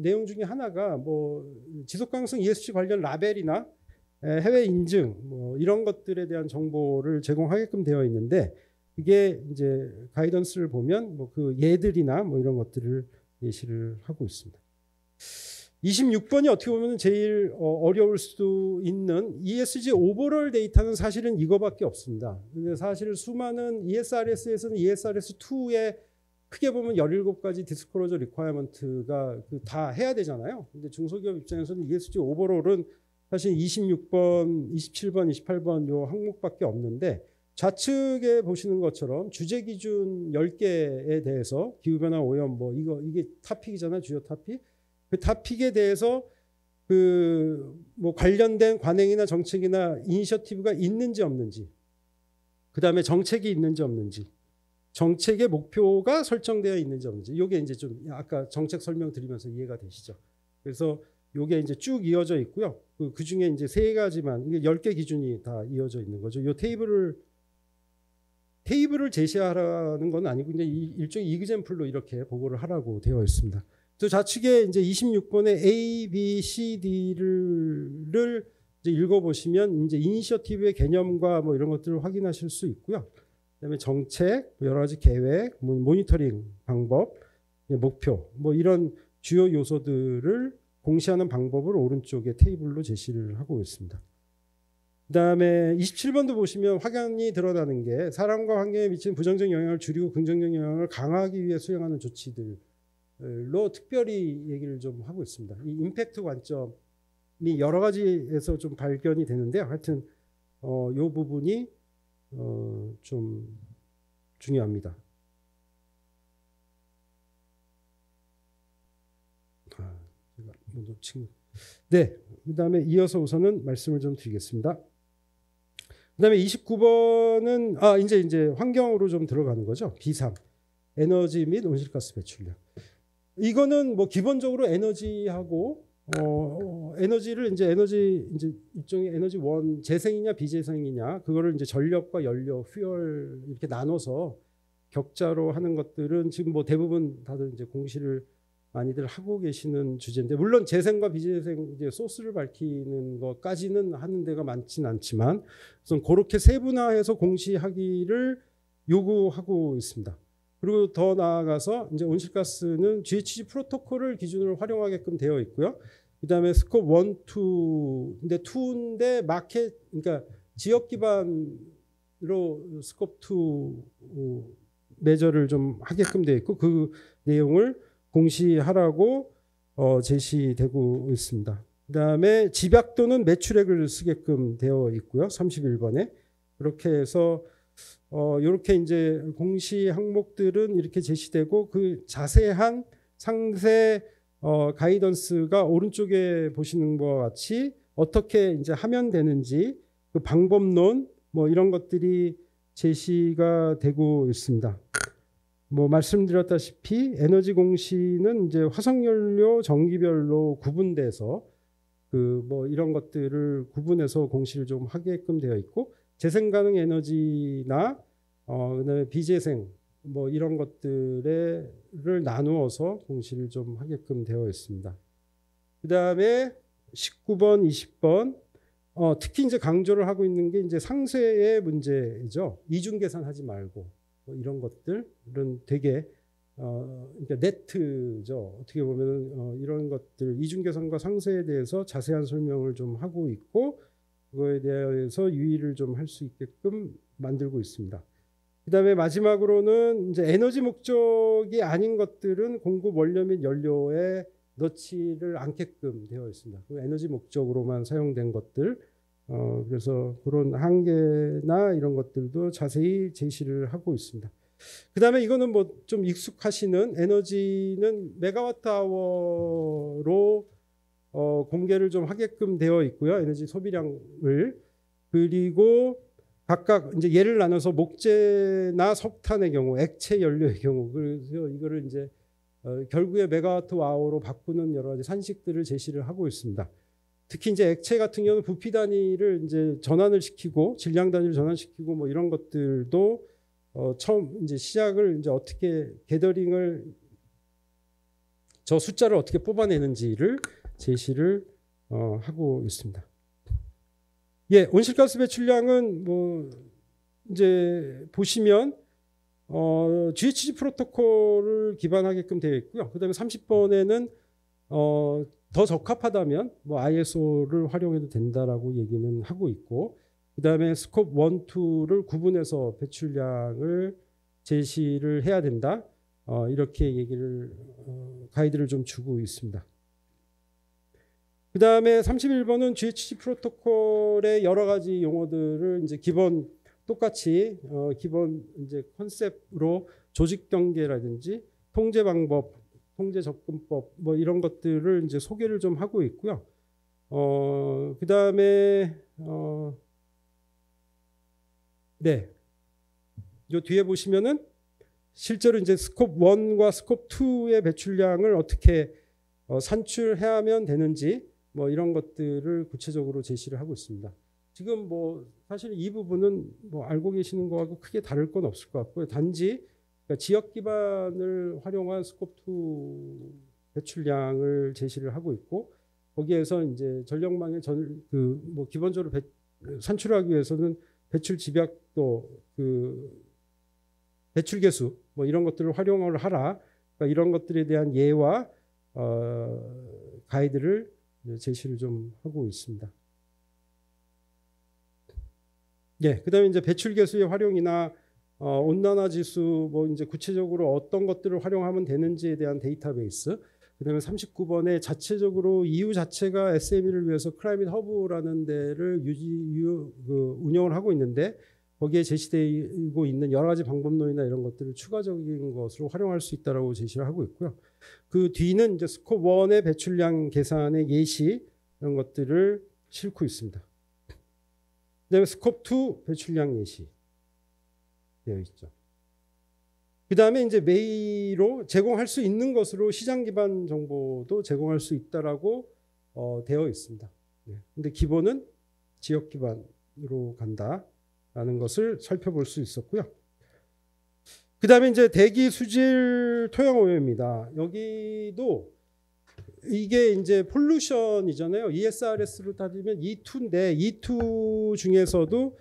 내용 중에 하나가 뭐 지속가능성 ESG 관련 라벨이나 해외 인증 뭐 이런 것들에 대한 정보를 제공하게끔 되어 있는데, 이게 이제 가이던스를 보면 뭐 그 예들이나 뭐 이런 것들을 예시를 하고 있습니다. 26번이 어떻게 보면 제일 어려울 수도 있는 ESG 오버롤 데이터는 사실은 이거밖에 없습니다. 근데 사실 수많은 ESRS에서는 ESRS2에 크게 보면 17가지 디스클로저 리ኳ어먼트가 다 해야 되잖아요. 근데 중소기업 입장에서는 ESG 오버롤은 사실 26번, 27번, 28번 요 항목밖에 없는데, 좌측에 보시는 것처럼 주제 기준 10개에 대해서 기후변화 오염 뭐 이게 토픽이잖아요. 주요 토픽. 그 토픽에 대해서 그 뭐 관련된 관행이나 정책이나 이니셔티브가 있는지 없는지, 그다음에 정책이 있는지 없는지, 정책의 목표가 설정되어 있는지 없는지, 이게 이제 좀 아까 정책 설명 드리면서 이해가 되시죠? 그래서 이게 이제 쭉 이어져 있고요. 그 중에 이제 3가지만, 이게 10개 기준이 다 이어져 있는 거죠. 이 테이블을 제시하라는 건 아니고 그냥 일종의 이그젬플로 이렇게 보고를 하라고 되어 있습니다. 또 좌측에 이제 26번의 A, B, C, D를 이제 읽어보시면 이제 이니셔티브의 개념과 뭐 이런 것들을 확인하실 수 있고요. 그다음에 정책, 여러 가지 계획, 모니터링 방법, 목표, 뭐 이런 주요 요소들을 공시하는 방법을 오른쪽에 테이블로 제시를 하고 있습니다. 그다음에 27번도 보시면 확연히 드러나는 게 사람과 환경에 미치는 부정적 영향을 줄이고 긍정적 영향을 강화하기 위해 수행하는 조치들로 특별히 얘기를 좀 하고 있습니다. 이 임팩트 관점이 여러 가지에서 좀 발견이 되는데, 하여튼 이 부분이 좀 중요합니다. 제가 뭐 놓친. 네, 그다음에 이어서 우선은 말씀을 좀 드리겠습니다. 그다음에 29번은 이제 환경으로 좀 들어가는 거죠. B3 에너지 및 온실가스 배출량. 이거는 뭐 기본적으로 에너지하고 에너지를 이제 일종의 에너지 원 재생이냐 비재생이냐, 그거를 이제 전력과 연료, 퓨얼 이렇게 나눠서 격자로 하는 것들은 지금 뭐 대부분 다들 이제 공시를 많이들 하고 계시는 주제인데, 물론 재생과 비재생 이제 소스를 밝히는 것까지는 하는 데가 많지는 않지만 우선 그렇게 세분화해서 공시하기를 요구하고 있습니다. 그리고 더 나아가서 이제 온실가스는 GHG 프로토콜을 기준으로 활용하게끔 되어 있고요. 그다음에 스콥 1, 2인데 2인데 마켓, 그러니까 지역 기반으로 스콥 2 매저를 좀 하게끔 되어 있고, 그 내용을 공시하라고 제시되고 있습니다. 그다음에 집약 또는 매출액을 쓰게끔 되어 있고요. 31번에 그렇게 해서 이렇게 이제 공시 항목들은 이렇게 제시되고, 그 자세한 상세 가이던스가 오른쪽에 보시는 것과 같이 어떻게 이제 하면 되는지 그 방법론 뭐 이런 것들이 제시가 되고 있습니다. 뭐 말씀드렸다시피 에너지 공시는 이제 화석연료 전기별로 구분돼서 그 뭐 이런 것들을 구분해서 공시를 좀 하게끔 되어 있고, 재생 가능 에너지나 그다음에 비재생 뭐 이런 것들을 나누어서 공시를 좀 하게끔 되어 있습니다. 그다음에 19번, 20번 특히 이제 강조를 하고 있는 게 이제 상세의 문제죠. 이중 계산하지 말고 뭐 이런 것들은 되게 그러니까 네트죠. 어떻게 보면 이런 것들 이중 계산과 상세에 대해서 자세한 설명을 좀 하고 있고, 그거에 대해서 유의를 좀 할 수 있게끔 만들고 있습니다. 그다음에 마지막으로는 이제 에너지 목적이 아닌 것들은 공급 원료 및 연료에 넣지를 않게끔 되어 있습니다. 그 에너지 목적으로만 사용된 것들, 그래서 그런 한계나 이런 것들도 자세히 제시를 하고 있습니다. 그다음에 이거는 뭐 좀 익숙하시는 에너지는 메가와트 아워로 공개를 좀 하게끔 되어 있고요. 에너지 소비량을. 그리고 각각 이제 예를 나눠서 목재나 석탄의 경우, 액체 연료의 경우, 그래서 이거를 이제 결국에 메가와트 아워로 바꾸는 여러 가지 산식들을 제시를 하고 있습니다. 특히 이제 액체 같은 경우는 부피 단위를 이제 전환을 시키고 질량 단위를 전환시키고 뭐 이런 것들도 처음 이제 시작을 이제 어떻게 게더링을 저 숫자를 어떻게 뽑아내는지를 제시를 하고 있습니다. 예, 온실가스 배출량은 뭐 이제 보시면 GHG 프로토콜을 기반하게끔 되어 있고요. 그다음에 30번에는 더 적합하다면 뭐 ISO를 활용해도 된다라고 얘기는 하고 있고, 그다음에 스콥 1, 2를 구분해서 배출량을 제시를 해야 된다. 이렇게 얘기를 가이드를 좀 주고 있습니다. 그다음에 31번은 GHG 프로토콜의 여러 가지 용어들을 이제 기본 똑같이 기본 이제 컨셉으로 조직 경계라든지 통제 방법, 통제 접근법 뭐 이런 것들을 이제 소개를 좀 하고 있고요. 그다음에 네. 요 뒤에 보시면은 실제로 이제 스콥 1과 스콥 2의 배출량을 어떻게 산출해야 하면 되는지 뭐 이런 것들을 구체적으로 제시를 하고 있습니다. 지금 뭐 사실 이 부분은 뭐 알고 계시는 거하고 크게 다를 건 없을 것 같고요. 단지 그러니까 지역 기반을 활용한 스콥 2 배출량을 제시를 하고 있고, 거기에서 이제 전력망의 그 뭐 기본적으로 산출하기 위해서는 배출 집약도 그 배출 계수 뭐 이런 것들을 활용을 하라. 그러니까 이런 것들에 대한 예와 가이드를 제시를 좀 하고 있습니다. 예, 그다음에 이제 배출 계수의 활용이나 온난화 지수 뭐 이제 구체적으로 어떤 것들을 활용하면 되는지에 대한 데이터베이스. 그다음에 39번에 자체적으로 EU 자체가 SME를 위해서 클라이밋 허브라는 데를 운영을 하고 있는데, 거기에 제시되고 있는 여러 가지 방법론이나 이런 것들을 추가적인 것으로 활용할 수 있다라고 제시를 하고 있고요. 그 뒤는 이제 스콥 1의 배출량 계산의 예시 이런 것들을 싣고 있습니다. 그다음에 스콥 2 배출량 예시 되어 있죠. 그다음에 이제 메이로 제공할 수 있는 것으로 시장 기반 정보도 제공할 수 있다라고 되어 있습니다. 근데 기본은 지역 기반으로 간다라는 것을 살펴볼 수 있었고요. 그다음에 이제 대기 수질 토양 오염입니다. 여기도 이게 이제 폴루션이잖아요. ESRS로 따지면 E2인데 E2 중에서도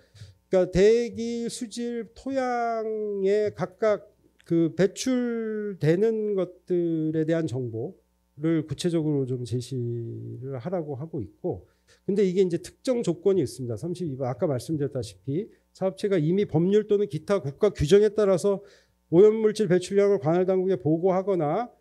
그러니까 대기 수질 토양에 각각 그 배출되는 것들에 대한 정보를 구체적으로 좀 제시를 하라고 하고 있고, 근데 이게 이제 특정 조건이 있습니다. 32번 아까 말씀드렸다시피 사업체가 이미 법률 또는 기타 국가 규정에 따라서 오염물질 배출량을 관할 당국에 보고하거나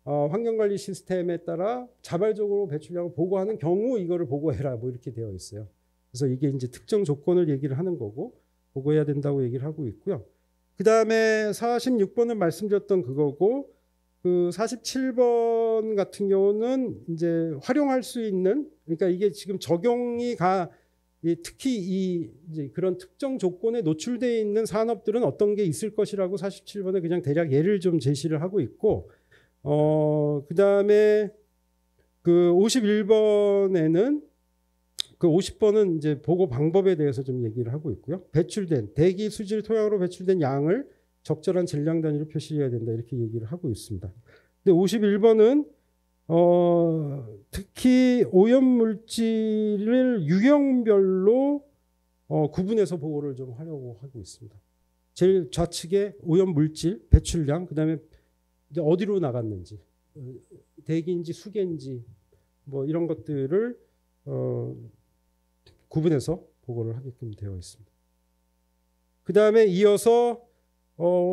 환경관리 시스템에 따라 자발적으로 배출량을 보고하는 경우 이거를 보고해라 뭐 이렇게 되어 있어요. 그래서 이게 이제 특정 조건을 얘기를 하는 거고 보고해야 된다고 얘기를 하고 있고요. 그 다음에 46번은 말씀드렸던 그거고, 그 47번 같은 경우는 이제 활용할 수 있는, 그러니까 이게 지금 적용이 특히 이제 그런 특정 조건에 노출되어 있는 산업들은 어떤 게 있을 것이라고 47번에 그냥 대략 예를 좀 제시를 하고 있고, 그 다음에 그 51번에는 그 50번은 이제 보고 방법에 대해서 좀 얘기를 하고 있고요. 배출된 대기 수질 토양으로 배출된 양을 적절한 질량 단위로 표시해야 된다 이렇게 얘기를 하고 있습니다. 근데 51번은 특히 오염 물질을 유형별로 구분해서 보고를 좀 하려고 하고 있습니다. 제일 좌측에 오염 물질 배출량, 그다음에 이제 어디로 나갔는지, 대기인지 수계인지 뭐 이런 것들을 구분해서 보고를 하게끔 되어 있습니다. 그 다음에 이어서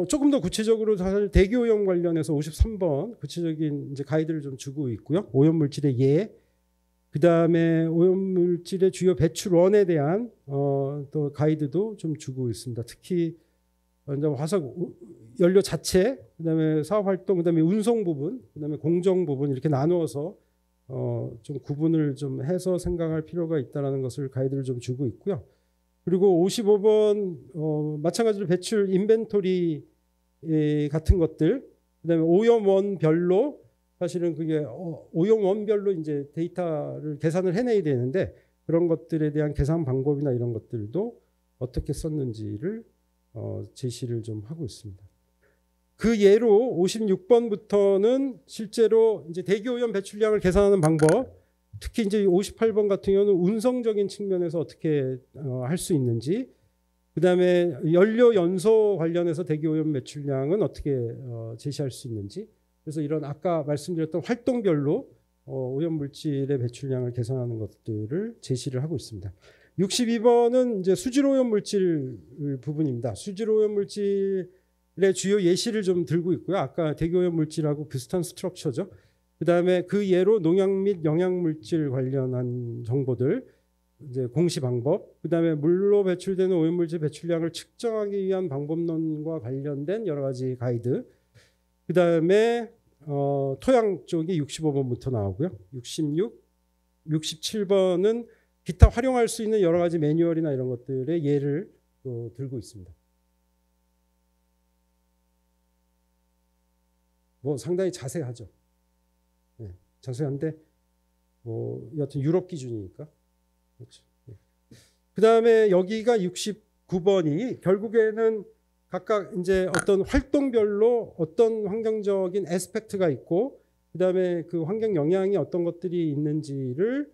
조금 더 구체적으로 사실 대기 오염 관련해서 53번 구체적인 이제 가이드를 좀 주고 있고요. 오염 물질의 예, 그 다음에 오염 물질의 주요 배출원에 대한 또 가이드도 좀 주고 있습니다. 특히 화석 연료 자체, 그 다음에 사업 활동, 그 다음에 운송 부분, 그 다음에 공정 부분 이렇게 나누어서 좀 구분을 좀 해서 생각할 필요가 있다는 것을 가이드를 좀 주고 있고요. 그리고 55번 마찬가지로 배출 인벤토리 같은 것들, 그다음에 오염원별로 사실은 그게 오염원별로 이제 데이터를 계산을 해내야 되는데 그런 것들에 대한 계산 방법이나 이런 것들도 어떻게 썼는지를 제시를 좀 하고 있습니다. 그 예로 56번부터는 실제로 이제 대기 오염 배출량을 계산하는 방법, 특히 이제 58번 같은 경우는 운송적인 측면에서 어떻게 할 수 있는지, 그다음에 연료 연소 관련해서 대기 오염 배출량은 어떻게 제시할 수 있는지, 그래서 이런 아까 말씀드렸던 활동별로 오염 물질의 배출량을 계산하는 것들을 제시를 하고 있습니다. 62번은 이제 수질 오염 물질 부분입니다. 수질 오염 물질의 주요 예시를 좀 들고 있고요. 아까 대기 오염 물질하고 비슷한 스트럭처죠. 그다음에 그 예로 농약 및 영양 물질 관련한 정보들, 이제 공시 방법, 그다음에 물로 배출되는 오염물질 배출량을 측정하기 위한 방법론과 관련된 여러 가지 가이드, 그다음에 토양 쪽이 65번부터 나오고요. 66, 67번은 기타 활용할 수 있는 여러 가지 매뉴얼이나 이런 것들의 예를 또 들고 있습니다. 뭐 상당히 자세하죠. 네, 자세한데 뭐 여하튼 유럽 기준이니까. 그렇죠. 네. 그다음에 여기가 69번이 결국에는 각각 이제 어떤 활동별로 어떤 환경적인 애스펙트가 있고, 그다음에 그 환경 영향이 어떤 것들이 있는지를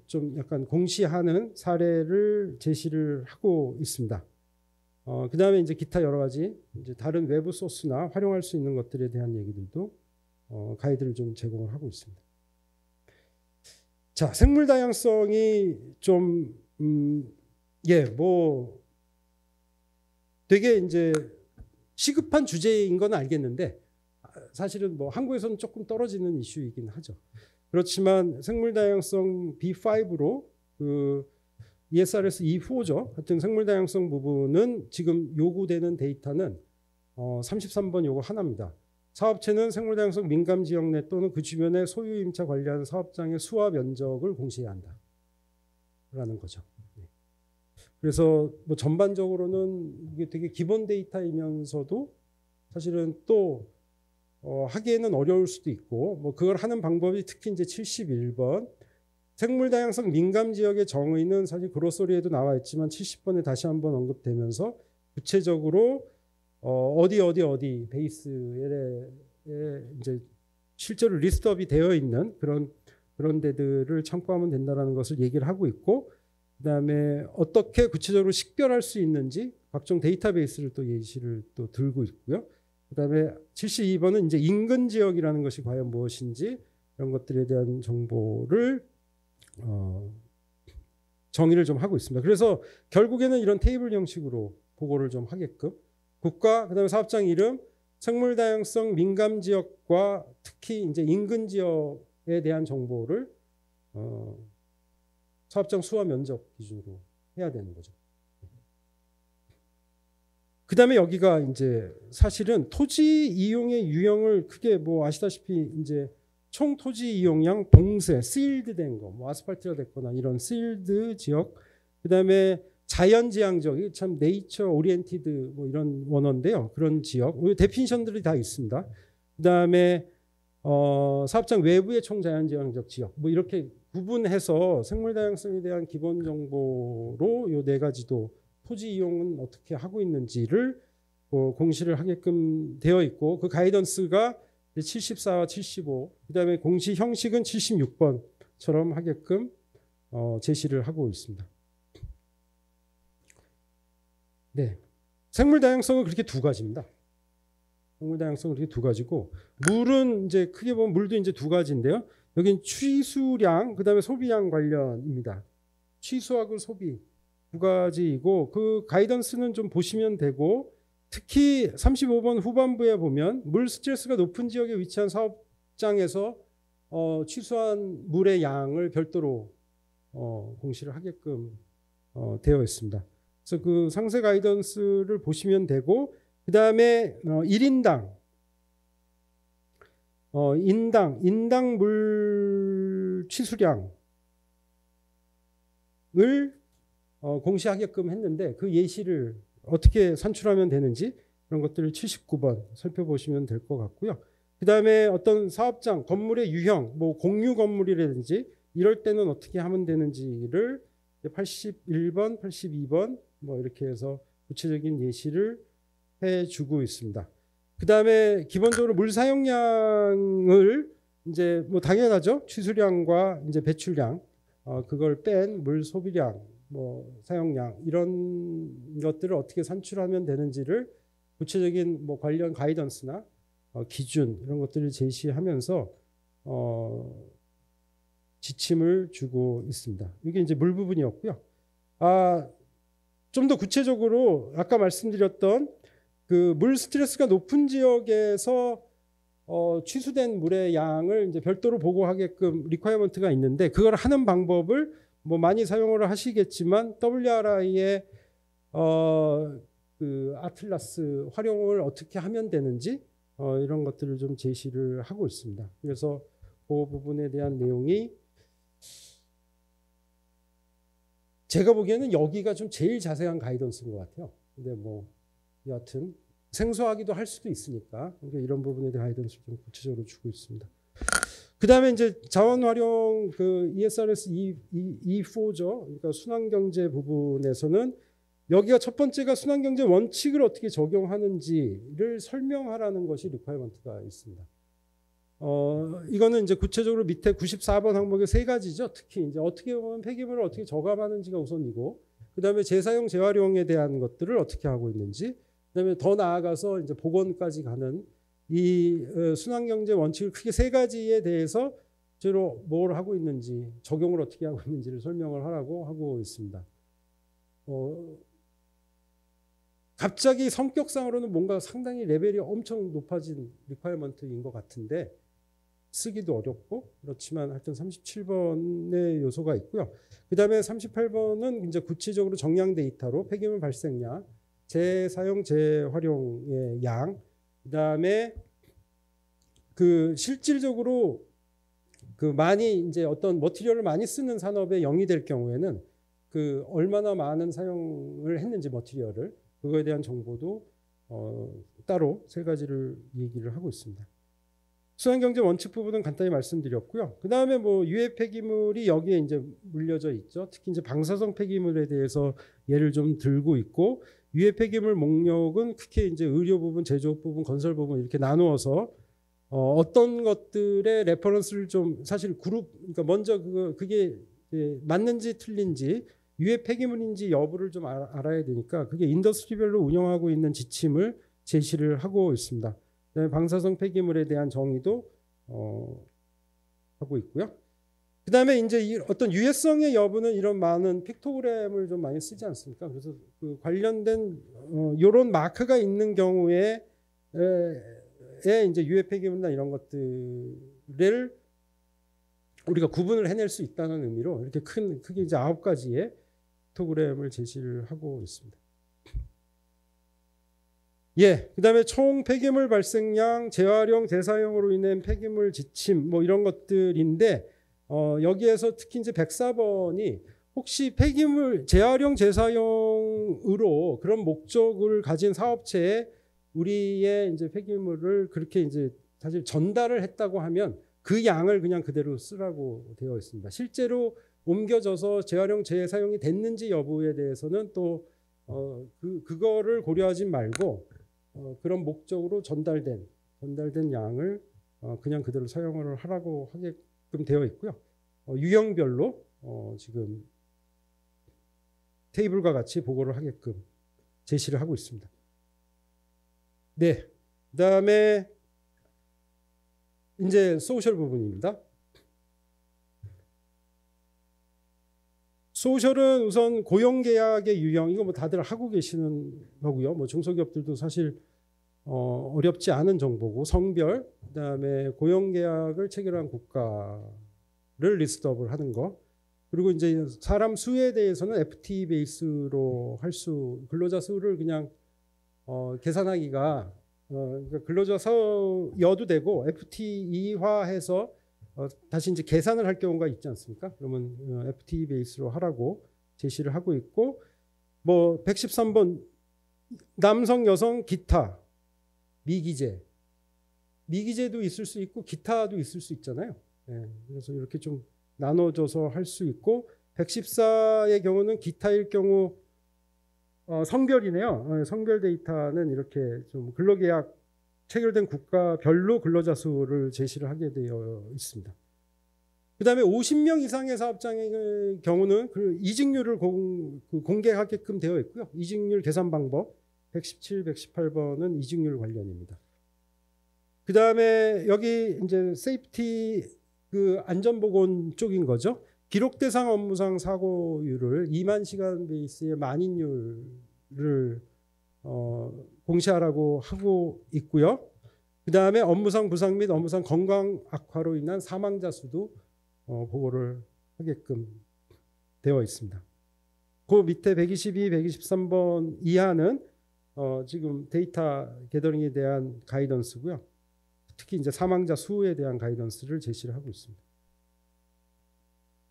좀 약간 공시하는 사례를 제시를 하고 있습니다. 그다음에 이제 기타 여러 가지 이제 다른 외부 소스나 활용할 수 있는 것들에 대한 얘기들도 가이드를 좀 제공을 하고 있습니다. 자, 생물 다양성이 좀 뭐 되게 이제 시급한 주제인 건 알겠는데 사실은 뭐 한국에서는 조금 떨어지는 이슈이긴 하죠. 그렇지만 생물 다양성 B5로 그 ESRS E4죠. 하여튼 생물 다양성 부분은 지금 요구되는 데이터는 33번 요거 하나입니다. 사업체는 생물 다양성 민감 지역 내 또는 그 주변의 소유 임차 관리하는 사업장의 수와 면적을 공시해야 한다. 라는 거죠. 그래서 뭐 전반적으로는 이게 되게 기본 데이터이면서도 사실은 또 하기에는 어려울 수도 있고, 뭐 그걸 하는 방법이 특히 이제 71번 생물 다양성 민감 지역의 정의는 사실 그로소리에도 나와 있지만 70번에 다시 한번 언급되면서 구체적으로 어디 베이스에 이제 실제로 리스트업이 되어 있는 그런 데들을 참고하면 된다라는 것을 얘기를 하고 있고, 그다음에 어떻게 구체적으로 식별할 수 있는지 각종 데이터베이스를 또 예시를 또 들고 있고요. 그다음에 72번은 이제 인근 지역이라는 것이 과연 무엇인지 이런 것들에 대한 정보를 정의를 좀 하고 있습니다. 그래서 결국에는 이런 테이블 형식으로 보고를 좀 하게끔 국가, 그다음에 사업장 이름, 생물 다양성 민감 지역과 특히 이제 인근 지역에 대한 정보를 사업장 수와 면적 기준으로 해야 되는 거죠. 그다음에 여기가 이제 사실은 토지 이용의 유형을 크게 뭐 아시다시피 이제 총 토지 이용량, 봉쇄, 시일드된 거, 뭐 아스팔트가 됐거나 이런 시일드 지역, 그다음에 자연지향 지역, 참 네이처 오리엔티드 뭐 이런 원어인데요. 그런 지역, 데피니션들이 다 있습니다. 그다음에 사업장 외부의 총자연지향적 지역, 뭐 이렇게 구분해서 생물 다양성에 대한 기본 정보로 요 네 가지도 토지 이용은 어떻게 하고 있는지를 공시를 하게끔 되어 있고, 그 가이던스가 74와 75, 그다음에 공시 형식은 76번처럼 하게끔 제시를 하고 있습니다. 네, 생물 다양성은 그렇게 두 가지입니다. 생물 다양성은 그렇게 두 가지고, 물은 이제 크게 보면 물도 이제 두 가지인데요. 여긴 취수량, 그다음에 소비량 관련입니다. 취수하고 소비 두 가지이고, 그 가이던스는 좀 보시면 되고, 특히 35번 후반부에 보면 물 스트레스가 높은 지역에 위치한 사업장에서 취수한 물의 양을 별도로 공시를 하게끔 되어 있습니다. 그래서 그 상세 가이던스를 보시면 되고, 그 다음에 1인당 인당 물 취수량을 공시하게끔 했는데, 그 예시를 어떻게 산출하면 되는지 그런 것들을 79번 살펴보시면 될 것 같고요. 그 다음에 어떤 사업장 건물의 유형, 뭐 공유 건물이라든지 이럴 때는 어떻게 하면 되는지를 81번, 82번 뭐 이렇게 해서 구체적인 예시를 해주고 있습니다. 그 다음에 기본적으로 물 사용량을 이제 뭐 당연하죠. 취수량과 이제 배출량, 그걸 뺀 물 소비량, 뭐 사용량 이런 것들을 어떻게 산출하면 되는지를 구체적인 뭐 관련 가이던스나 기준 이런 것들을 제시하면서 지침을 주고 있습니다. 이게 이제 물 부분이었고요. 좀 더 구체적으로 아까 말씀드렸던 그 물 스트레스가 높은 지역에서 취수된 물의 양을 이제 별도로 보고하게끔 리ኳ이어먼트가 있는데, 그걸 하는 방법을 뭐 많이 사용을 하시겠지만 WRI의 그 아틀라스 활용을 어떻게 하면 되는지 이런 것들을 좀 제시를 하고 있습니다. 그래서 그 부분에 대한 내용이 제가 보기에는 여기가 좀 제일 자세한 가이던스인 것 같아요. 근데 뭐 여하튼 생소하기도 할 수도 있으니까 이런 부분에 대한 가이던스를 좀 구체적으로 주고 있습니다. 그 다음에 이제 자원 활용 그 ESRS E4죠. 그러니까 순환경제 부분에서는 여기가 첫 번째가 순환경제 원칙을 어떻게 적용하는지를 설명하라는 것이 리ኳ이어먼트가 있습니다. 이거는 이제 구체적으로 밑에 94번 항목의 세 가지죠. 특히 이제 어떻게 보면 폐기물을 어떻게 저감하는지가 우선이고, 그 다음에 재사용 재활용에 대한 것들을 어떻게 하고 있는지, 그 다음에 더 나아가서 이제 복원까지 가는 이 순환경제 원칙을 크게 세 가지에 대해서 주로 뭘 하고 있는지, 적용을 어떻게 하고 있는지를 설명을 하라고 하고 있습니다. 갑자기 성격상으로는 뭔가 상당히 레벨이 엄청 높아진 리ኳ이어먼트인 것 같은데 쓰기도 어렵고, 그렇지만 하여튼 37번의 요소가 있고요. 그 다음에 38번은 이제 구체적으로 정량 데이터로 폐기물 발생량, 재사용 재활용의 양, 그 다음에 그 실질적으로 그 많이 이제 어떤 머티리얼을 많이 쓰는 산업에 영위될 경우에는 그 얼마나 많은 사용을 했는지 머티리얼을, 그거에 대한 정보도 따로 세 가지를 얘기를 하고 있습니다. 수행경제 원칙 부분은 간단히 말씀드렸고요. 그 다음에 뭐 유해 폐기물이 여기에 이제 물려져 있죠. 특히 이제 방사성 폐기물에 대해서 예를 좀 들고 있고, 유해 폐기물 목록은 크게 이제 의료 부분, 제조업 부분, 건설 부분 이렇게 나누어서 어떤 것들의 레퍼런스를 좀 사실 그룹, 그러니까 먼저 그게 맞는지 틀린지 유해 폐기물인지 여부를 좀 알아야 되니까 그게 인더스트리별로 운영하고 있는 지침을 제시를 하고 있습니다. 방사성 폐기물에 대한 정의도 하고 있고요. 그 다음에 이제 어떤 유해성의 여부는 이런 많은 픽토그램을 좀 많이 쓰지 않습니까? 그래서 그 관련된 이런 마크가 있는 경우에 이제 유해 폐기물이나 이런 것들을 우리가 구분을 해낼 수 있다는 의미로 이렇게 크게 이제 9가지의 픽토그램을 제시를 하고 있습니다. 예, 그다음에 총 폐기물 발생량, 재활용, 재사용으로 인한 폐기물 지침 뭐 이런 것들인데 여기에서 특히 이제 104번이 혹시 폐기물 재활용, 재사용으로 그런 목적을 가진 사업체에 우리의 이제 폐기물을 그렇게 이제 사실 전달을 했다고 하면 그 양을 그냥 그대로 쓰라고 되어 있습니다. 실제로 옮겨져서 재활용, 재사용이 됐는지 여부에 대해서는 또 그거를 고려하지 말고 그런 목적으로 전달된 양을 그냥 그대로 사용을 하라고 하게끔 되어 있고요. 유형별로 지금 테이블과 같이 보고를 하게끔 제시를 하고 있습니다. 네, 그다음에 이제 소셜 부분입니다. 소셜은 우선 고용계약의 유형, 이거 뭐 다들 하고 계시는 거고요. 뭐 중소기업들도 사실 어렵지 않은 정보고, 성별, 그다음에 고용계약을 체결한 국가를 리스트업을 하는 거, 그리고 이제 사람 수에 대해서는 FT 베이스로 근로자 수를 그냥 계산하기가 그러니까 근로자 수여도 되고 FTE화해서 다시 이제 계산을 할 경우가 있지 않습니까? 그러면 FT 베이스로 하라고 제시를 하고 있고, 뭐 113번 남성, 여성, 기타, 미기재도 있을 수 있고 기타도 있을 수 있잖아요. 네, 그래서 이렇게 좀 나눠져서 할 수 있고, 114의 경우는 기타일 경우 성별이네요. 성별 데이터는 이렇게 좀 근로계약 체결된 국가별로 근로자 수를 제시를 하게 되어 있습니다. 그 다음에 50명 이상의 사업장의 경우는 그 이직률을 공개하게끔 되어 있고요. 이직률 계산 방법 117, 118번은 이직률 관련입니다. 그 다음에 여기 이제 세이프티 안전보건 쪽인 거죠. 기록 대상 업무상 사고율을 2만 시간 베이스의 만인율을 공시하라고 하고 있고요. 그 다음에 업무상 부상 및 업무상 건강 악화로 인한 사망자 수도 보고를 하게끔 되어 있습니다. 그 밑에 122, 123번 이하는 지금 데이터 게더링에 대한 가이던스고요. 특히 이제 사망자 수에 대한 가이던스를 제시를 하고 있습니다.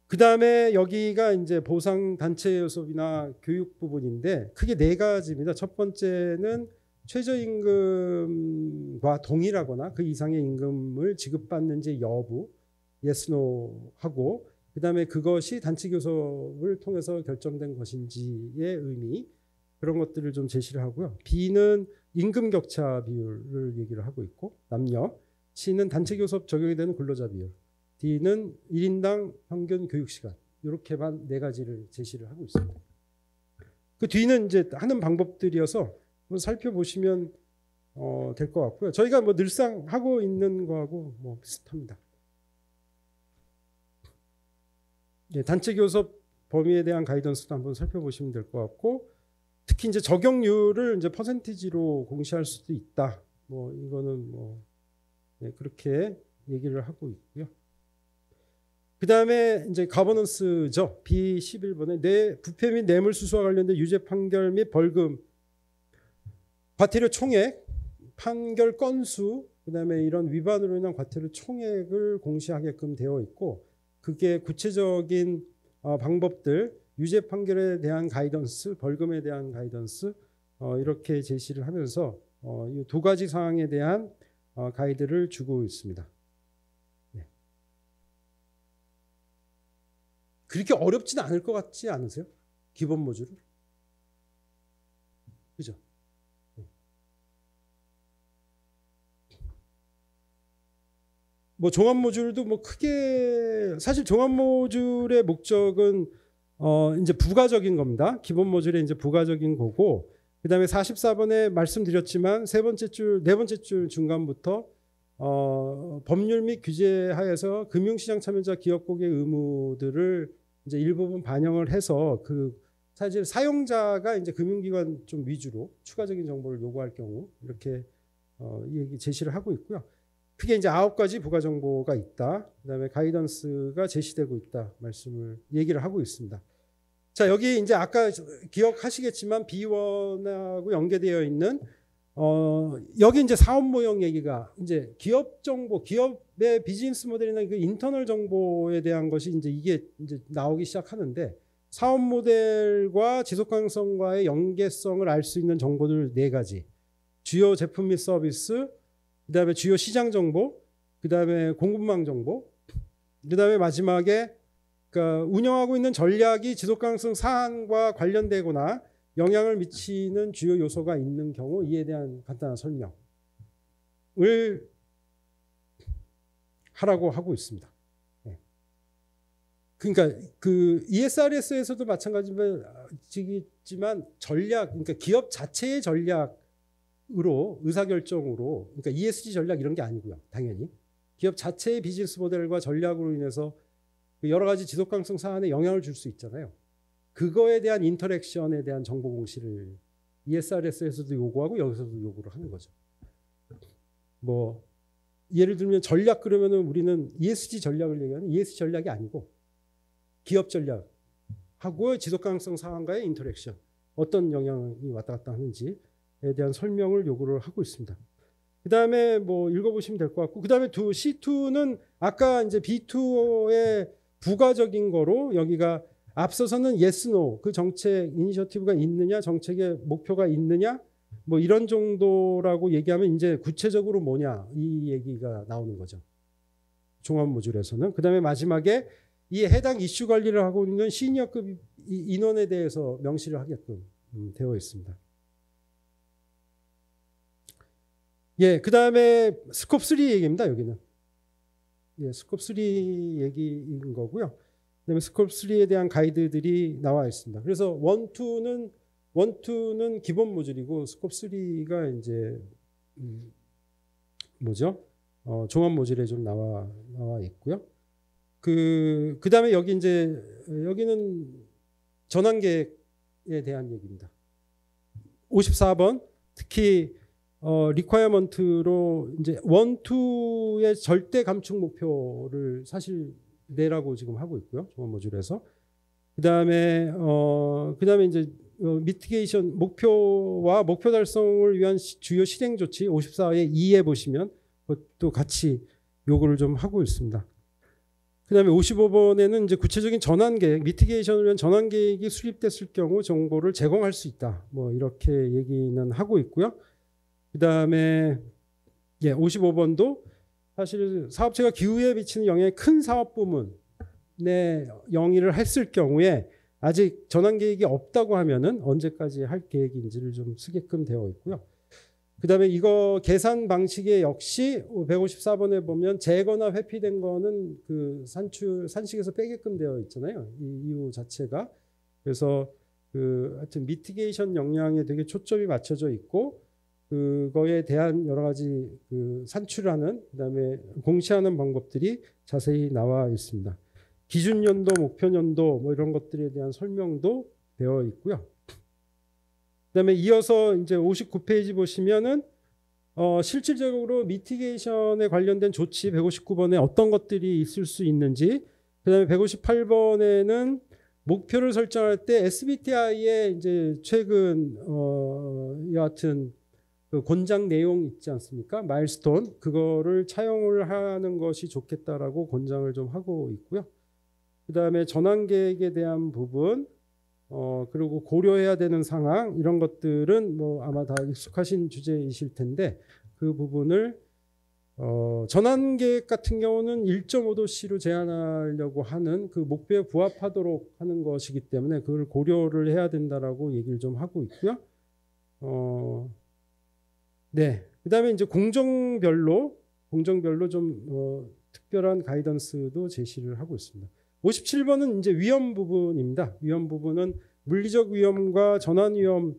그 다음에 여기가 이제 보상 단체 요소비나 교육 부분인데 크게 4가지입니다. 첫 번째는 최저임금과 동일하거나 그 이상의 임금을 지급받는지 여부 yes, no 하고, 그 다음에 그것이 단체 교섭을 통해서 결정된 것인지의 의미, 그런 것들을 좀 제시를 하고요. B는 임금 격차 비율을 얘기를 하고 있고, 남녀. C는 단체 교섭 적용이 되는 근로자 비율. D는 1인당 평균 교육시간. 이렇게만 4가지를 제시를 하고 있습니다. 그 뒤는 이제 하는 방법들이어서 살펴보시면 될 것 같고요. 저희가 뭐 늘상 하고 있는 거하고 뭐 비슷합니다. 예, 단체 교섭 범위에 대한 가이던스도 한번 살펴보시면 될 것 같고, 특히 이제 적용률을 이제 퍼센티지로 공시할 수도 있다. 뭐 이거는 뭐 그렇게 얘기를 하고 있고요. 그 다음에 이제 가버넌스죠. B11번에 부패 및 뇌물수수와 관련된 유죄 판결 및 벌금, 과태료 총액, 판결 건수, 그 다음에 이런 위반으로 인한 과태료 총액을 공시하게끔 되어 있고, 그게 구체적인 방법들, 유죄 판결에 대한 가이던스, 벌금에 대한 가이던스 이렇게 제시를 하면서 이 2가지 사항에 대한 가이드를 주고 있습니다. 그렇게 어렵지는 않을 것 같지 않으세요? 기본 모듈은? 그죠? 뭐 종합 모듈도 뭐 크게 사실 종합 모듈의 목적은 이제 부가적인 겁니다. 기본 모듈에 이제 부가적인 거고, 그다음에 44번에 말씀드렸지만 네 번째 줄 중간부터 법률 및 규제 하에서 금융시장 참여자 기업 고객 의무들을 이제 일부분 반영을 해서 그 사실 사용자가 이제 금융기관 좀 위주로 추가적인 정보를 요구할 경우 이렇게 이 얘기 제시를 하고 있고요. 크게 이제 9가지 부가 정보가 있다. 그다음에 가이던스가 제시되고 있다. 얘기를 하고 있습니다. 자, 여기 이제 아까 기억하시겠지만 B1하고 연계되어 있는 여기 이제 사업 모형 얘기가 이제 기업 정보, 기업의 비즈니스 모델이나 그 인터널 정보에 대한 것이 이게 이제 나오기 시작하는데, 사업 모델과 지속 가능성과의 연계성을 알 수 있는 정보들 4가지. 주요 제품 및 서비스, 그다음에 주요 시장 정보, 그다음에 공급망 정보, 그다음에 마지막에 그러니까 운영하고 있는 전략이 지속 가능성 사안과 관련되거나 영향을 미치는 주요 요소가 있는 경우 이에 대한 간단한 설명을 하라고 하고 있습니다. 그러니까 그 ESRS에서도 마찬가지지만 전략, 그러니까 기업 자체의 전략으로 의사결정으로, 그러니까 ESG 전략 이런 게 아니고요. 당연히 기업 자체의 비즈니스 모델과 전략으로 인해서 여러 가지 지속 가능성 사안에 영향을 줄 수 있잖아요. 그거에 대한 인터랙션에 대한 정보 공시를 ESRS에서도 요구하고 여기서도 요구를 하는 거죠. 뭐 예를 들면 전략 그러면은 우리는 ESG 전략을 얘기하는 ESG 전략이 아니고 기업 전략하고 지속 가능성 사안과의 인터랙션, 어떤 영향이 왔다 갔다 하는지에 대한 설명을 요구를 하고 있습니다. 그 다음에 뭐 읽어보시면 될 것 같고, 그 다음에 C2는 아까 이제 B2의 부가적인 거로 여기가 앞서서는 yes, no, 그 정책 이니셔티브가 있느냐, 정책의 목표가 있느냐, 뭐 이런 정도라고 얘기하면 이제 구체적으로 뭐냐 이 얘기가 나오는 거죠. 종합 모듈에서는. 그 다음에 마지막에 이 해당 이슈 관리를 하고 있는 시니어급 인원에 대해서 명시를 하게끔 되어 있습니다. 예, 그 다음에 스콥 3 얘기입니다. 여기는. 예, 스콥 3 얘기인 거고요. 그다음에 스콥 3에 대한 가이드들이 나와 있습니다. 그래서 1, 2는 기본 모듈이고 스콥 3가 이제 뭐죠? 종합 모듈에 좀 나와 있고요. 그다음에 여기 이제 여기는 전환 계획에 대한 얘기입니다. 54번 특히 리콰이어먼트로 이제 1, 2의 절대 감축 목표를 사실 내라고 지금 하고 있고요. 종합 모듈에서. 그다음에 이제 미티게이션 목표와 목표 달성을 위한 주요 실행 조치 54의 2에 보시면 그것도 같이 요구를 좀 하고 있습니다. 그다음에 55번에는 이제 구체적인 전환 계획, 미티게이션을 위한 전환 계획이 수립됐을 경우 정보를 제공할 수 있다. 뭐 이렇게 얘기는 하고 있고요. 그다음에 55번도 사실 사업체가 기후에 미치는 영향이 큰 사업 부문에 영위를 했을 경우에 아직 전환 계획이 없다고 하면은 언제까지 할 계획인지를 좀 쓰게끔 되어 있고요. 그다음에 이거 계산 방식에 역시 154번에 보면 재거나 회피된 거는 그 산식에서 빼게끔 되어 있잖아요. 이 이유 자체가. 그래서 하여튼 미티게이션 역량에 되게 초점이 맞춰져 있고, 그거에 대한 여러 가지 산출하는, 그다음에 공시하는 방법들이 자세히 나와 있습니다. 기준 연도, 목표 연도 뭐 이런 것들에 대한 설명도 되어 있고요. 그다음에 이어서 이제 59페이지 보시면은 실질적으로 미티게이션에 관련된 조치 159번에 어떤 것들이 있을 수 있는지, 그다음에 158번에는 목표를 설정할 때 SBTI의 이제 최근 여하튼 그 권장 내용 있지 않습니까? 마일스톤 그거를 차용을 하는 것이 좋겠다라고 권장을 좀 하고 있고요. 그다음에 전환 계획에 대한 부분, 그리고 고려해야 되는 상황, 이런 것들은 뭐 아마 다 익숙하신 주제이실 텐데 그 부분을 전환 계획 같은 경우는 1.5도씨로 제한하려고 하는 그 목표에 부합하도록 하는 것이기 때문에 그걸 고려를 해야 된다라고 얘기를 좀 하고 있고요. 네. 그다음에 이제 공정별로 좀 특별한 가이던스도 제시를 하고 있습니다. 57번은 이제 위험 부분입니다. 위험 부분은 물리적 위험과 전환 위험,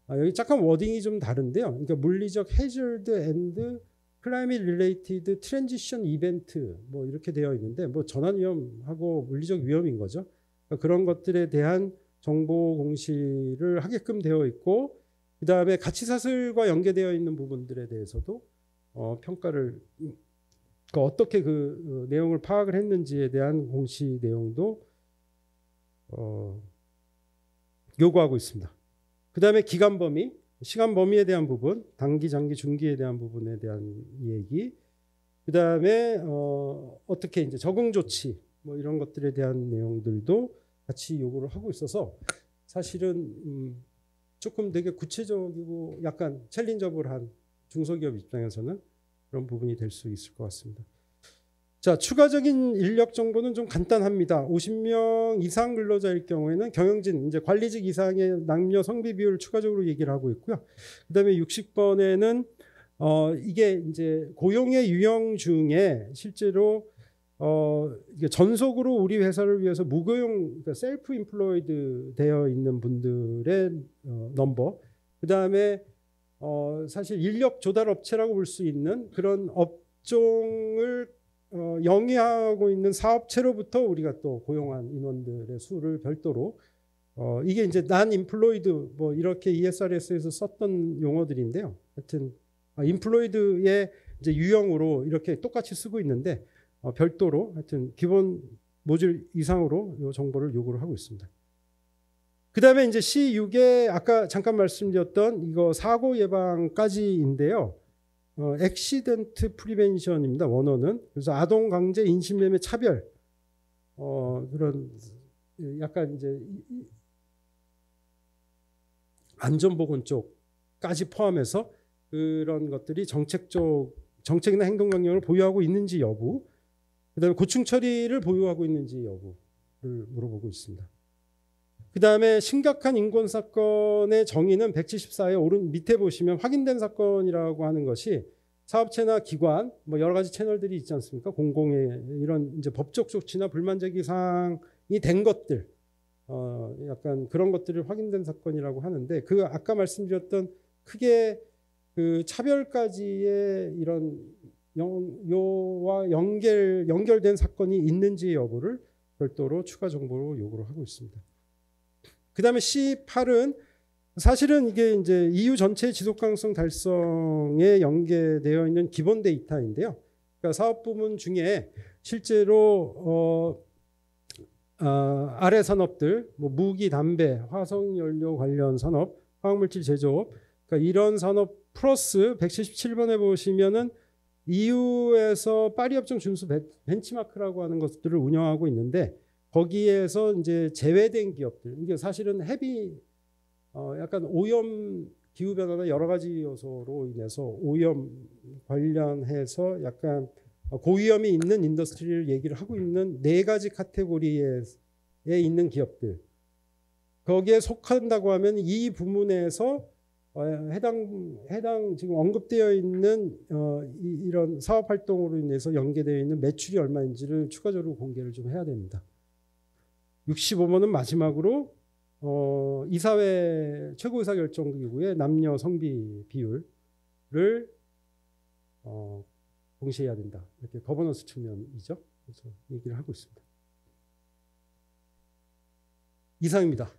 여기 잠깐 워딩이 좀 다른데요. 그러니까 물리적 해저드 앤드 클라이밋 릴레이티드 트랜지션 이벤트 뭐 이렇게 되어 있는데 뭐 전환 위험하고 물리적 위험인 거죠. 그러니까 그런 것들에 대한 정보 공시를 하게끔 되어 있고, 그 다음에 가치 사슬과 연계되어 있는 부분들에 대해서도 평가를, 그러니까 어떻게 그 내용을 파악을 했는지에 대한 공시 내용도 요구하고 있습니다. 그 다음에 기간 범위, 시간 범위에 대한 부분, 단기, 장기, 중기에 대한 부분에 대한 얘기, 그 다음에 어떻게 이제 적응 조치 뭐 이런 것들에 대한 내용들도 같이 요구를 하고 있어서 사실은 조금 되게 구체적이고 약간 챌린저블한 중소기업 입장에서는 그런 부분이 될 수 있을 것 같습니다. 자, 추가적인 인력 정보는 좀 간단합니다. 50명 이상 근로자일 경우에는 경영진, 이제 관리직 이상의 남녀 성비 비율을 추가적으로 얘기를 하고 있고요. 그다음에 60번에는 이게 이제 고용의 유형 중에 실제로 이게 전속으로 우리 회사를 위해서 무고용, 그러니까 셀프 인플로이드 되어 있는 분들의 넘버, 그다음에 사실 인력 조달 업체라고 볼 수 있는 그런 업종을 영위하고 있는 사업체로부터 우리가 또 고용한 인원들의 수를 별도로 이게 이제 난 인플로이드 뭐 이렇게 ESRS에서 썼던 용어들인데요. 하여튼 인플로이드의 이제 유형으로 이렇게 똑같이 쓰고 있는데 별도로 하여튼 기본 모듈 이상으로 이 정보를 요구를 하고 있습니다. 그 다음에 이제 C6에 아까 잠깐 말씀드렸던 이거 사고 예방까지인데요. 액시던트 프리벤션입니다. 원어는. 그래서 아동 강제 인신매매 차별 그런 약간 이제 안전보건 쪽까지 포함해서 그런 것들이 정책이나 행동 영역을 보유하고 있는지 여부, 그다음에 고충 처리를 보유하고 있는지 여부를 물어보고 있습니다. 그다음에 심각한 인권 사건의 정의는 174의 오른 밑에 보시면 확인된 사건이라고 하는 것이 사업체나 기관 뭐 여러 가지 채널들이 있지 않습니까? 공공의 이런 이제 법적 조치나 불만 제기 사항이 된 것들, 약간 그런 것들을 확인된 사건이라고 하는데, 그 아까 말씀드렸던 크게 그 차별까지의 이런 요와 연결된 사건이 있는지 여부를 별도로 추가 정보로 요구를 하고 있습니다. 그 다음에 C8은 사실은 이게 이제 EU 전체 지속 가능성 달성에 연계되어 있는 기본 데이터인데요. 그러니까 사업 부문 중에 실제로 아래 산업들, 뭐 무기, 담배, 화석연료 관련 산업, 화학물질 제조업, 그러니까 이런 산업 플러스 177번에 보시면은 EU에서 파리 협정 준수 벤치마크라고 하는 것들을 운영하고 있는데, 거기에서 이제 제외된 기업들, 이게 사실은 약간 오염 기후 변화나 여러 가지 요소로 인해서 오염 관련해서 약간 고위험이 있는 인더스트리를 얘기를 하고 있는 4가지 카테고리에 있는 기업들, 거기에 속한다고 하면 이 부문에서 해당 지금 언급되어 있는 이런 사업 활동으로 인해서 연계되어 있는 매출이 얼마인지를 추가적으로 공개를 좀 해야 됩니다. 65번은 마지막으로 이사회 최고의사결정기구의 남녀 성비 비율을 공시해야 된다. 이렇게 거버넌스 측면이죠. 그래서 얘기를 하고 있습니다. 이상입니다.